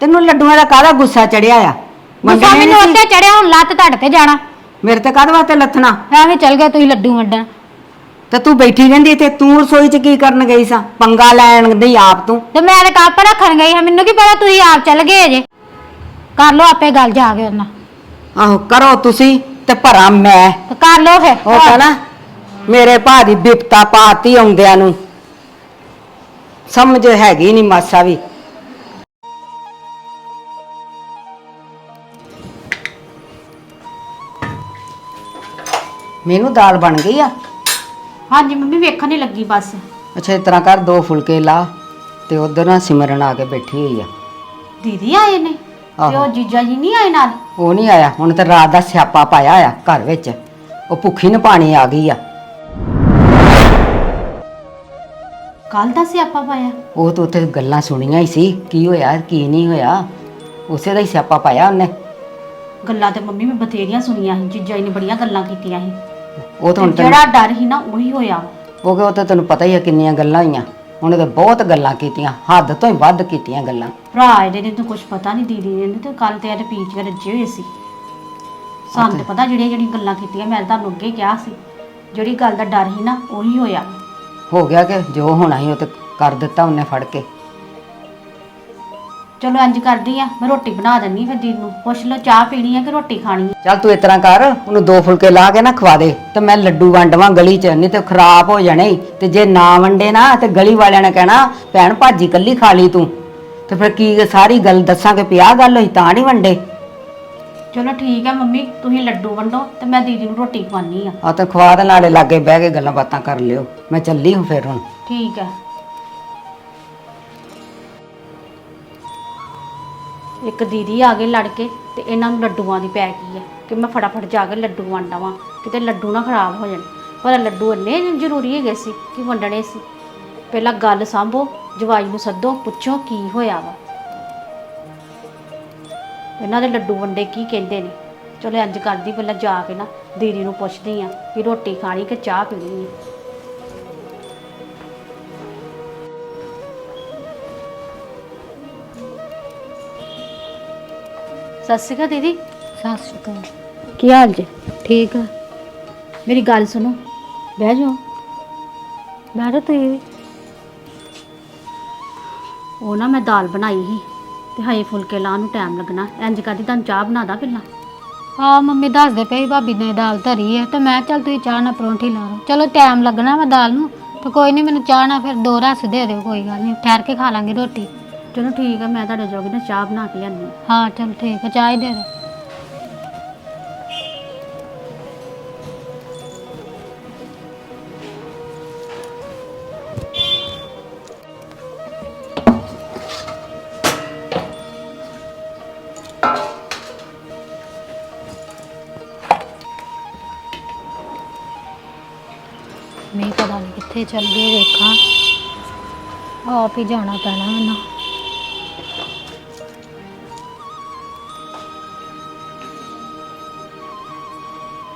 ਤੈਨੂੰ ਲੱਡੂਆਂ ਦਾ ਕਾਹਦਾ ਗੁੱਸਾ ਚੜਿਆ ਆ? ਗੁੱਸਾ ਮੈਨੂੰ ਉੱਤੇ ਚੜਿਆ, ਹੁਣ ਲੱਤ ਤੁਹਾਡੇ ਤੇ ਜਾਣਾ। ਮੇਰੇ ਤੇ ਕਾਹਦੇ ਵਾਸਤੇ ਲੱਥਣਾ? ਐਵੇਂ ਚੱਲ ਗਏ ਤੁਸੀਂ ਲੱਡੂ ਵੰਡਣ। ਤੇ ਤੂੰ ਬੈਠੀ ਰਹਿੰਦੀ ਇੱਥੇ, ਤੂੰ ਰਸੋਈ 'ਚ ਕੀ ਕਰਨ ਗਈ ਸਾਂ? ਪੰਗਾ ਲੈਣ ਦੀ ਆਪ ਤੂੰ। ਤੇ ਮੈਂ ਤੇ ਕੱਪ ਰੱਖਣ ਗਈ ਹਾਂ, ਮੈਨੂੰ ਕੀ ਪਤਾ ਤੁਸੀਂ ਆਪ ਚੱਲ ਗਏ ਜੇ। ਕਰ ਲਓ ਆਪੇ ਗੱਲ ਜਾ ਕੇ ਉਹਨਾਂ। ਆਹੋ ਕਰੋ ਤੁਸੀਂ ਤੇ ਭਰਾ ਮੈਂ। ਤੇ ਕਰ ਲਓ ਫਿਰ। ਉਹ ਕਹਣਾ ਮੇਰੇ ਭਾ ਦੀ ਬਿਪਤਾ ਪਾਤੀ ਆਉਂਦਿਆਂ ਨੂੰ, ਸਮਝ ਹੈਗੀ ਨਹੀਂ ਮਾਸਾ ਵੀ। ਮੈਨੂੰ ਦਾਲ ਬਣ ਗਈ ਆ? ਹਾਂਜੀ ਮੰਮੀ ਵੇਖਣ ਹੀ ਲੱਗੀ ਬਸ। ਅੱਛਾ ਇਸ ਤਰ੍ਹਾਂ ਕਰ, 2 ਫੁਲਕੇ ਲਾ ਤੇ ਉਧਰ ਨਾ ਸਿਮਰਨ ਆ ਕੇ ਬੈਠੀ ਹੋਈ ਆ। ਦੀਦੀ ਆਏ ਨੇ ਤੇ ਉਹ ਜੀਜਾ ਜੀ ਨਹੀਂ ਆਏ ਨਾਲ? ਉਹ ਨਹੀਂ ਆਇਆ, ਹੁਣ ਤੇ ਰਾਤ ਦਾ ਸਿਆਪਾ ਪਾਇਆ ਆ ਘਰ ਵਿੱਚ। ਉਹ ਭੁੱਖੀ ਨੇ ਪਾਣੀ ਆ ਗਈ ਆ। ਕੱਲ ਦਾ ਸਿਆਪਾ ਪਾਇਆ? ਉਹ ਤਾਂ ਉੱਥੇ ਗੱਲਾਂ ਸੁਣੀਆਂ ਹੀ ਸੀ, ਕੀ ਹੋਇਆ ਕੀ ਨਹੀਂ ਹੋਇਆ, ਉਸੇ ਦਾ ਹੀ ਸਿਆਪਾ ਪਾਇਆ ਉਹਨੇ। ਗੱਲਾਂ ਤੇ ਮੰਮੀ ਮੈਂ ਬਥੇਰੀਆਂ ਸੁਣੀਆਂ ਸੀ, ਜੀਜਾ ਜੀ ਨੇ ਬੜੀਆਂ ਗੱਲਾਂ ਕੀਤੀਆਂ ਸੀ। ਉਹ ਤਾਂ ਹੁਣ ਜਿਹੜਾ ਡਰ ਸੀ ਨਾ ਉਹੀ ਹੋਇਆ। ਉਹ ਤਾਂ ਤੈਨੂੰ ਪਤਾ ਹੀ ਆ ਕਿੰਨੀਆਂ ਗੱਲਾਂ ਹੋਈਆਂ। ਉਹਨੇ ਤਾਂ ਬਹੁਤ ਗੱਲਾਂ ਕੀਤੀਆਂ, ਹੱਦ ਤੋਂ ਹੀ ਵੱਧ ਕੀਤੀਆਂ ਗੱਲਾਂ। ਭਰਾ ਇਹਦੇ ਨੇ ਤਾਂ ਕੁਝ ਪਤਾ ਨਹੀਂ, ਦੀਦੀ ਨੇ ਤੇ ਕੱਲ ਤੇ ਇਹਦੇ ਪੀਚ ਰੱਜੇ ਹੋਏ ਸੀ। ਸਾਨੂੰ ਤਾਂ ਪਤਾ ਜਿਹੜੀਆਂ ਗੱਲਾਂ ਕੀਤੀਆਂ, ਮੈਂ ਤੁਹਾਨੂੰ ਅੱਗੇ ਕਿਹਾ ਸੀ ਜਿਹੜੀ ਗੱਲ ਦਾ ਡਰ ਸੀ ਨਾ ਉਹੀ ਹੋਇਆ। ਹੋ ਗਿਆ ਕਿ ਜੋ ਹੋਣਾ ਸੀ ਉਹ ਤੇ ਕਰ ਦਿੱਤਾ ਉਹਨੇ ਫੜ ਕੇ। ਚਲੋ ਇੰਜ ਕਰਦੀ ਆ, ਮੈਂ ਰੋਟੀ ਬਣਾ ਦਿੰਨੀ, ਫਿਰ ਦੀਦੀ ਨੂੰ ਪੁੱਛ ਲਓ ਚਾਹ ਪੀਣੀ ਆ ਕਿ ਰੋਟੀ ਖਾਣੀ ਆ। ਚੱਲ ਤੂੰ ਇਸ ਤਰ੍ਹਾਂ ਕਰ, ਉਹਨੂੰ 2 ਫੁਲਕੇ ਲਾ ਕੇ ਨਾ ਖਵਾ ਦੇ ਤੇ ਮੈਂ ਲੱਡੂ ਵੰਡਵਾਂ ਗਲੀ 'ਚ, ਨਹੀਂ ਤੇ ਖਰਾਬ ਹੋ ਜਾਣੇ। ਤੇ ਜੇ ਨਾ ਵੰਡੇ ਨਾ ਤੇ ਗਲੀ ਵਾਲਿਆਂ ਨੇ ਕਹਿਣਾ ਭੈਣ ਭਾਜੀ ਕੱਲੀ ਖਾ ਲਈ ਤੂੰ, ਤੇ ਫਿਰ ਕੀ ਸਾਰੀ ਗੱਲ ਦੱਸਾਂਗੇ ਪਿਆ ਗੱਲ ਹੋਈ ਤਾਂ ਨਹੀਂ ਵੰਡੇ। ਚਲੋ ਠੀਕ ਹੈ ਮੰਮੀ, ਤੁਸੀਂ ਲੱਡੂ ਵੰਡੋ ਤੇ ਮੈਂ ਦੀਦੀ ਨੂੰ ਰੋਟੀ ਖਵਾਨੀ ਆ। ਆ ਤੇ ਖਵਾ ਦੇ, ਨਾਲੇ ਲਾਗੇ ਬਹਿ ਕੇ ਗੱਲਾਂ ਬਾਤਾਂ ਕਰ ਲਿਓ। ਮੈਂ ਚੱਲੀ ਹਾਂ ਫਿਰ ਹੁਣ। ਠੀਕ ਹੈ। ਇੱਕ ਦੀਦੀ ਆ ਗਏ ਲੜ ਕੇ ਤੇ ਇਹਨਾਂ ਨੂੰ ਲੱਡੂਆਂ ਦੀ ਪੈ ਗਈ ਹੈ ਕਿ ਮੈਂ ਫਟਾਫਟ ਜਾ ਕੇ ਲੱਡੂ ਵੰਡਾਵਾਂ, ਕਿਤੇ ਲੱਡੂ ਨਾ ਖਰਾਬ ਹੋ ਜਾਣ। ਪਰ ਲੱਡੂ ਇੰਨੇ ਜ਼ਰੂਰੀ ਹੈਗੇ ਸੀ ਕਿ ਵੰਡਣੇ ਸੀ। ਪਹਿਲਾਂ ਗੱਲ ਸਾਂਭੋ, ਜਵਾਈ ਨੂੰ ਸੱਦੋ, ਪੁੱਛੋ ਕੀ ਹੋਇਆ ਵਾ, ਇਹਨਾਂ ਦੇ ਲੱਡੂ ਵੰਡੇ ਕੀ ਕਹਿੰਦੇ ਨੇ। ਚਲੋ ਇੰਜ ਕਰਦੀ, ਪਹਿਲਾਂ ਜਾ ਕੇ ਨਾ ਦੀਦੀ ਨੂੰ ਪੁੱਛਦੀ ਆ ਕਿ ਰੋਟੀ ਖਾਣੀ ਕਿ ਚਾਹ ਪੀਣੀ ਹੈ। ਸਤਿ ਸ਼੍ਰੀ ਅਕਾਲ ਦੀਦੀ। ਸਤਿ ਸ਼੍ਰੀ ਅਕਾਲ। ਕੀ ਹਾਲ ਜੀ? ਠੀਕ ਆ। ਮੇਰੀ ਗੱਲ ਸੁਣੋ, ਬਹਿ ਜਾਓ। ਬੈਠੋ ਤੁਸੀਂ। ਉਹ ਨਾ ਮੈਂ ਦਾਲ ਬਣਾਈ ਸੀ ਤੇ ਹਾਏ ਫੁਲਕੇ ਲਾਉਣ ਨੂੰ ਟਾਈਮ ਲੱਗਣਾ, ਇੰਜ ਕਰਦੀ ਤੁਹਾਨੂੰ ਚਾਹ ਬਣਾ ਦਾਂ ਪਹਿਲਾਂ। ਹਾਂ ਮੰਮੀ ਦੱਸਦੇ ਪਈ ਭਾਬੀ ਨੇ ਦਾਲ ਧਰੀ ਹੈ ਤੇ ਮੈਂ ਚੱਲ ਤੁਸੀਂ ਚਾਹ ਨਾਲ ਪਰੌਂਠੀ ਲਾ ਲਓ। ਚਲੋ ਟਾਈਮ ਲੱਗਣਾ ਵਾ ਦਾਲ ਨੂੰ, ਤੇ ਕੋਈ ਨਹੀਂ ਮੈਨੂੰ ਚਾਹ ਨਾਲ ਫਿਰ 2 ਰਸ ਦੇ ਦਿਓ, ਕੋਈ ਗੱਲ ਨਹੀਂ, ਠਹਿਰ ਕੇ ਖਾ ਲਾਂਗੇ ਰੋਟੀ। ਚਲੋ ਠੀਕ ਹੈ, ਮੈਂ ਤੁਹਾਡੇ ਜੋਗੀ ਨਾ ਚਾਹ ਬਣਾ ਕੇ ਲਿਆਉਂਦੀ ਹਾਂ। ਹਾਂ ਚਲ ਠੀਕ ਹੈ, ਚਾਹ ਹੀ ਦੇ ਦਿਓ। ਮੈਂ ਪਤਾ ਨਹੀਂ ਕਿੱਥੇ ਚੱਲ ਗਏ, ਵੇਖਾਂ। ਆਪ ਹੀ ਜਾਣਾ ਪੈਣਾ ਮੈਨੂੰ।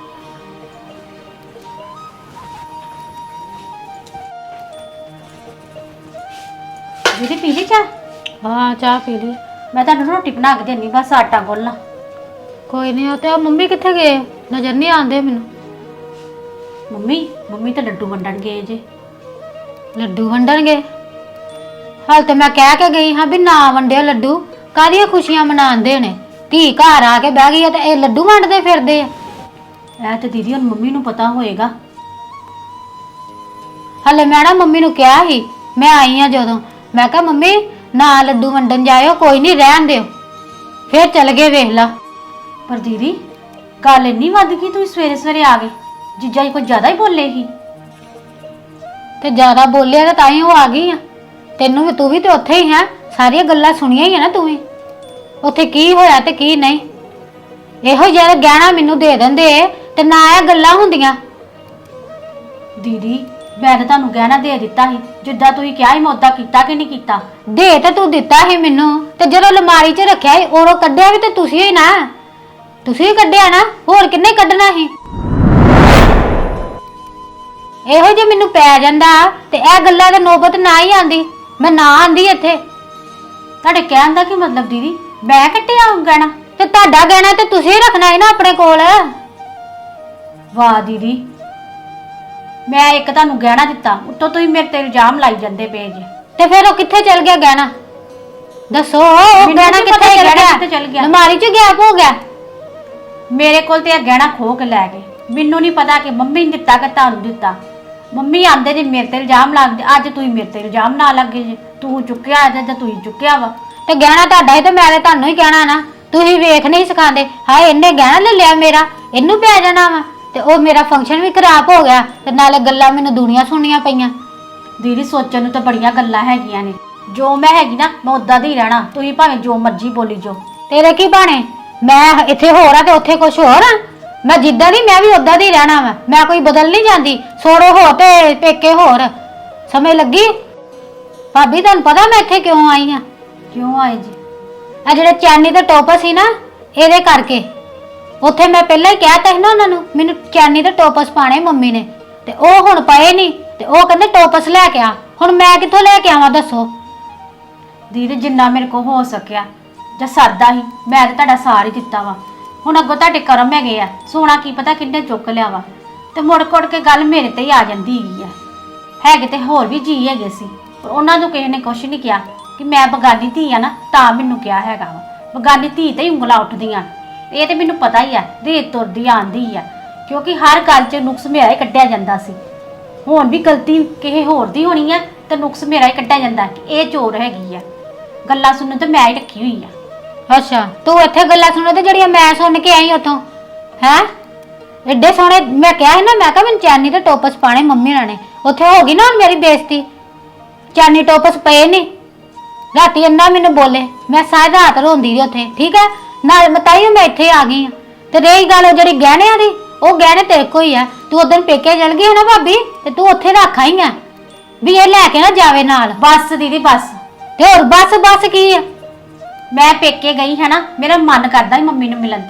ਦੀਦੀ ਪੀ ਲਈ ਚਾਹ? ਹਾਂ ਚਾਹ ਪੀ ਲਈ। ਮੈਂ ਤੁਹਾਨੂੰ ਰੋਟੀ ਬਣਾ ਕੇ ਦੇਣੀ, ਬਸ ਆਟਾ ਗੁੰਨ੍ਹਣਾ। ਕੋਈ ਨਹੀਂ। ਉਹ ਤੇ ਮੰਮੀ ਕਿੱਥੇ ਗਏ? ਨਜ਼ਰ ਨਹੀਂ ਆਉਂਦੇ ਮੈਨੂੰ। ਮੰਮੀ ਤਾਂ ਲੱਡੂ ਵੰਡਣ ਗਏ ਜੇ। ਲੱਡੂ ਵੰਡਣਗੇ? ਹਾਲ ਤੇ ਮੈਂ ਕਹਿ ਕੇ ਗਈ ਹਾਂ ਵੀ ਨਾ ਵੰਡਿਓ ਲੱਡੂ, ਕਾਹਦੀਆਂ ਖੁਸ਼ੀਆਂ ਮਨਾਉਂਦੇ ਨੇ। ਧੀ ਘਰ ਆ ਕੇ ਬਹਿ ਗਈ ਹੈ ਤੇ ਇਹ ਲੱਡੂ ਵੰਡਦੇ ਫਿਰਦੇ ਆ। ਇਹ ਤੇ ਦੀਦੀ ਹੁਣ ਮੰਮੀ ਨੂੰ ਪਤਾ ਹੋਏਗਾ। ਹਲੇ ਮੈਂ ਨਾ ਮੰਮੀ ਨੂੰ ਕਿਹਾ ਸੀ, ਮੈਂ ਆਈ ਆ ਜਦੋਂ, ਮੈਂ ਕਿਹਾ ਮੰਮੀ ਨਾ ਲੱਡੂ ਵੰਡਣ ਜਾਇਓ, ਕੋਈ ਨਹੀਂ ਰਹਿਣ ਦਿਓ। ਫਿਰ ਚਲ ਗਏ, ਵੇਖ ਲਾ। ਪਰ ਦੀਦੀ ਗੱਲ ਇੰਨੀ ਵੱਧ ਗਈ, ਤੁਸੀਂ ਸਵੇਰੇ ਸਵੇਰੇ ਆ ਗਏ। ਜੀਜਾ ਜੀ ਕੁਝ ਜ਼ਿਆਦਾ ਹੀ ਬੋਲੇ ਸੀ। ਤੇ ਜ਼ਿਆਦਾ ਬੋਲਿਆ ਤਾਂ ਹੀ ਉਹ ਆ ਗਈ ਆ। ਤੈਨੂੰ ਵੀ, ਤੂੰ ਵੀ ਤੇ ਉੱਥੇ ਹੀ ਹੈ, ਸਾਰੀਆਂ ਗੱਲਾਂ ਸੁਣੀਆਂ ਹੀ ਆ ਨਾ ਤੂੰ ਵੀ। ਉੱਥੇ ਕੀ ਹੋਇਆ ਤੇ ਕੀ ਨਹੀਂ, ਇਹੋ ਜਿਹਾ ਗਹਿਣਾ ਮੈਨੂੰ ਦੇ ਦਿੰਦੇ ਤੇ ਨਾ ਇਹ ਗੱਲਾਂ ਹੁੰਦੀਆਂ। ਦੀਦੀ ਮੈਂ ਤਾਂ ਤੁਹਾਨੂੰ ਗਹਿਣਾ ਦੇ ਦਿੱਤਾ ਸੀ, ਜਿੱਦਾਂ ਤੁਸੀਂ ਕਿਹਾ ਸੀ ਮੈਂ ਉਦਾਂ ਕੀਤਾ ਕਿ ਨਹੀਂ ਕੀਤਾ? ਦੇ ਤੇ ਤੂੰ ਦਿੱਤਾ ਸੀ ਮੈਨੂੰ, ਤੇ ਜਦੋਂ ਅਲਮਾਰੀ 'ਚ ਰੱਖਿਆ ਸੀ ਉਦੋਂ ਕੱਢਿਆ ਵੀ ਤੇ ਤੁਸੀਂ ਹੀ ਨਾ। ਤੁਸੀਂ ਕੱਢਿਆ ਨਾ, ਹੋਰ ਕਿੰਨੇ ਕੱਢਣਾ ਸੀ? ਇਹੋ ਜੇ ਮੈਨੂੰ ਪੈ ਜਾਂਦਾ ਤੇ ਇਹ ਗੱਲਾਂ ਤੇ ਨੌਬਤ ਨਾ ਹੀ ਆਂਦੀ, ਮੈਂ ਨਾ ਆਂਦੀ ਇੱਥੇ। ਤੁਹਾਡੇ ਕਹਿਣ ਦਾ ਕੀ ਮਤਲਬ ਦੀਦੀ? ਮੈਂ ਕੱਟਿਆ ਗਹਿਣਾ? ਤੇ ਤੁਹਾਡਾ ਗਹਿਣਾ ਤੇ ਤੁਸੀਂ ਰੱਖਣਾ ਹੈ ਨਾ ਆਪਣੇ ਕੋਲ। ਵਾਹ ਦੀਦੀ, ਮੈਂ ਇੱਕ ਤੁਹਾਨੂੰ ਗਹਿਣਾ ਦਿੱਤਾ, ਉੱਤੋਂ ਤੁਸੀਂ ਮੇਰੇ ਤੇ ਇਲਜ਼ਾਮ ਲਾਈ ਜਾਂਦੇ ਪਏ ਜੇ। ਤੇ ਫਿਰ ਉਹ ਕਿੱਥੇ ਚਲ ਗਿਆ ਗਹਿਣਾ? ਦੱਸੋ, ਉਹ ਮੈਨੂੰ ਗਹਿਣਾ ਨੀ ਕਿੱਥੇ ਪਤਾ ਚਲ ਗਹਿਣਾ ਗਿਆ? ਕਿੱਥੇ ਚਲ ਗਿਆ? ਅਲਮਾਰੀ 'ਚ ਗੈਪ ਹੋ ਗਿਆ। ਮੇਰੇ ਕੋਲ ਤੇ ਇਹ ਗਹਿਣਾ ਖੋ ਕੇ ਲੈ ਗਏ। ਮੈਨੂੰ ਨਹੀਂ ਪਤਾ ਕਿ ਮੰਮੀ ਨੇ ਦਿੱਤਾ ਕਿ ਤੁਹਾਨੂੰ ਦਿੱਤਾ। ਮੰਮੀ ਆਂਦੇ ਨੇ ਮੇਰੇ ਤੇ ਇਲਜ਼ਾਮ ਲਾਉਂਦੇ, ਅੱਜ ਤੁਸੀਂ ਮੇਰੇ ਤੇ ਇਲਜ਼ਾਮ ਨਾ ਲੱਗੇ ਜੇ। ਤੂੰ ਚੁੱਕਿਆ ਜਾਂ ਤੁਸੀਂ ਚੁੱਕਿਆ ਵਾ। ਤੇ ਗਹਿਣਾ ਤੁਹਾਡਾ ਹੀ ਤੇ ਮੈਂ ਤੇ ਤੁਹਾਨੂੰ ਹੀ ਕਹਿਣਾ ਨਾ। ਤੁਸੀਂ ਵੇਖ ਨਹੀਂ ਸਿਖਾਉਂਦੇ, ਹਾਏ ਇਹਨੇ ਗਹਿਣਾ ਲੈ ਲਿਆ ਮੇਰਾ, ਇਹਨੂੰ ਪੈ ਜਾਣਾ ਵਾ। ਤੇ ਉਹ ਮੇਰਾ ਫੰਕਸ਼ਨ ਵੀ ਖਰਾਬ ਹੋ ਗਿਆ ਤੇ ਨਾਲੇ ਗੱਲਾਂ ਮੈਨੂੰ ਦੁਨੀਆ ਸੁਣਨੀਆਂ ਪਈਆਂ। ਦੀਦੀ ਸੋਚਣ ਨੂੰ ਤਾਂ ਬੜੀਆਂ ਗੱਲਾਂ ਹੈਗੀਆਂ ਨੇ। ਜੋ ਮੈਂ ਹੈਗੀ ਨਾ, ਮੈਂ ਉਦਾਂ ਦੀ ਰਹਿਣਾ। ਤੁਸੀਂ ਭਾਵੇਂ ਜੋ ਮਰਜ਼ੀ ਬੋਲੀ ਜੋ। ਤੇਰੇ ਕੀ ਬਾਣੇ? ਮੈਂ ਇੱਥੇ ਹੋਰ ਆ ਤੇ ਉੱਥੇ ਕੁਝ ਹੋਰ ਆ। ਮੈਂ ਜਿੱਦਾਂ ਦੀ ਮੈਂ ਵੀ ਉਦਾਂ ਦੀ ਰਹਿਣਾ ਵਾ। ਮੈਂ ਕੋਈ ਬਦਲ ਨਹੀਂ ਜਾਂਦੀ। ਸੋਹਰੇ ਹੋ ਤੇ ਪੇਕੇ ਹੋਰ। ਸਮਝ ਲੱਗੀ? ਭਾਬੀ ਤੁਹਾਨੂੰ ਪਤਾ ਮੈਂ ਇੱਥੇ ਕਿਉਂ ਆਈ ਆ? ਕਿਉਂ ਆਏ ਜੀ? ਆ ਜਿਹੜੇ ਚੈਨੀ ਦੇ ਟੋਪਸ ਸੀ ਨਾ, ਇਹਦੇ ਕਰਕੇ। ਉੱਥੇ ਮੈਂ ਪਹਿਲਾਂ ਹੀ ਕਹਿਤਾ ਸੀ ਨਾ ਉਹਨਾਂ ਨੂੰ, ਮੈਨੂੰ ਚੈਨੀ ਦੇ ਟੋਪਸ ਪਾਣੇ ਮੰਮੀ ਨੇ, ਤੇ ਉਹ ਹੁਣ ਪਏ ਨਹੀਂ। ਤੇ ਉਹ ਕਹਿੰਦੇ ਟੋਪਸ ਲੈ ਕੇ ਆ। ਹੁਣ ਮੈਂ ਕਿੱਥੋਂ ਲੈ ਕੇ ਆਵਾਂ ਦੱਸੋ? ਦੀਦੀ ਜਿੰਨਾ ਮੇਰੇ ਕੋ ਹੋ ਸਕਿਆ ਜਾਂ ਸਰਦਾ ਹੀ, ਮੈਂ ਤੇ ਤੁਹਾਡਾ ਸਾਰ ਹੀ ਦਿੱਤਾ ਵਾ। ਹੁਣ ਅੱਗੋਂ ਤੁਹਾਡੇ ਕਰਮ ਹੈਗੇ ਆ, ਸੋਨਾ ਕੀ ਪਤਾ ਕਿੰਨੇ ਚੁੱਕ ਲਿਆ ਵਾ। ਤੇ ਮੁੜ ਕੁੜ ਕੇ ਗੱਲ ਮੇਰੇ ਤੇ ਹੀ ਆ ਜਾਂਦੀ ਹੈਗੀ ਆ। ਹੈਗੇ ਤੇ ਹੋਰ ਵੀ ਜੀ ਹੈਗੇ ਸੀ, ਪਰ ਉਹਨਾਂ ਨੂੰ ਕਿਸੇ ਨੇ ਕੁਛ ਨਹੀਂ ਕਿਹਾ ਕਿ ਮੈਂ ਬਗਾਨੀ ਧੀ ਆ ਨਾ, ਤਾਂ ਮੈਨੂੰ ਕਿਹਾ ਹੈਗਾ ਵਾ। ਬਗਾਨੀ ਧੀ ਤੇ ਹੀ ਉਂਗਲਾਂ ਉੱਠਦੀਆਂ। ਇਹ ਤੇ ਮੈਨੂੰ ਪਤਾ ਹੀ ਆ, ਰੇਤ ਤੁਰਦੀ ਆਂਦੀ ਆ। ਕਿਉਂਕਿ ਹਰ ਗੱਲ 'ਚ ਨੁਕਸ ਮੇਰਾ ਹੀ ਕੱਢਿਆ ਜਾਂਦਾ ਸੀ। ਹੁਣ ਵੀ ਗਲਤੀ ਕਿਸੇ ਹੋਰ ਦੀ ਹੋਣੀ ਆ ਤੇ ਨੁਕਸ ਮੇਰਾ ਹੀ ਕੱਢਿਆ ਜਾਂਦਾ ਕਿ ਇਹ ਚੋਰ ਹੈਗੀ ਆ। ਗੱਲਾਂ ਸੁਣਨ ਤੇ ਮੈਂ ਹੀ ਰੱਖੀ ਹੋਈ ਆ। ਅੱਛਾ, ਤੂੰ ਇੱਥੇ ਗੱਲਾਂ ਸੁਣੋ ਤੇ ਜਿਹੜੀਆਂ ਮੈਂ ਸੁਣ ਕੇ ਆਈ ਉੱਥੋਂ ਹੈ ਐਡੇ ਸੋਹਣੇ। ਮੈਂ ਕਿਹਾ ਸੀ ਨਾ, ਮੈਂ ਕਿਹਾ ਮੈਨੂੰ ਚੈਨੀ ਤੇ ਟੋਪਸ ਪਾਣੇ ਮੰਮੀ ਨੇ। ਉੱਥੇ ਹੋ ਗਈ ਨਾ ਹੁਣ ਮੇਰੀ ਬੇਇੱਜ਼ਤੀ। ਚੈਨੀ ਟੋਪਸ ਪਏ ਨਹੀਂ। ਰਾਤੀ ਇੰਨਾ ਮੈਨੂੰ ਬੋਲੇ, ਮੈਂ ਸਾਰੀ ਰਾਤ ਰੋਂਦੀ ਰਹੀ ਉੱਥੇ। ਠੀਕ ਹੈ, ਨਾਲ ਮਤਾਈ ਮੈਂ ਇੱਥੇ ਆ ਗਈ ਆ। ਤੇ ਰਹੀ ਗੱਲ ਉਹ ਜਿਹੜੀ ਗਹਿਣਿਆਂ ਦੀ, ਉਹ ਗਹਿਣੇ ਤੇਰੇ ਕੋਲ ਹੀ ਆ। ਤੂੰ ਉਦੋਂ ਪੇਕੇ ਚਲ ਗਈ ਹੈ ਨਾ ਭਾਬੀ, ਤੇ ਤੂੰ ਉੱਥੇ ਰੱਖ ਆਈ ਆ ਵੀ ਇਹ ਲੈ ਕੇ ਨਾ ਜਾਵੇ ਨਾਲ। ਬਸ ਦੀਦੀ ਬਸ। ਤੇ ਹੋਰ ਬਸ ਬਸ ਕੀ ਆ? ਮੈਂ ਪੇਕੇ ਗਈ ਹੈ ਨਾ, ਮੇਰਾ ਮਨ ਕਰਦਾ ਹੀ ਮੰਮੀ ਨੂੰ ਮਿਲਣ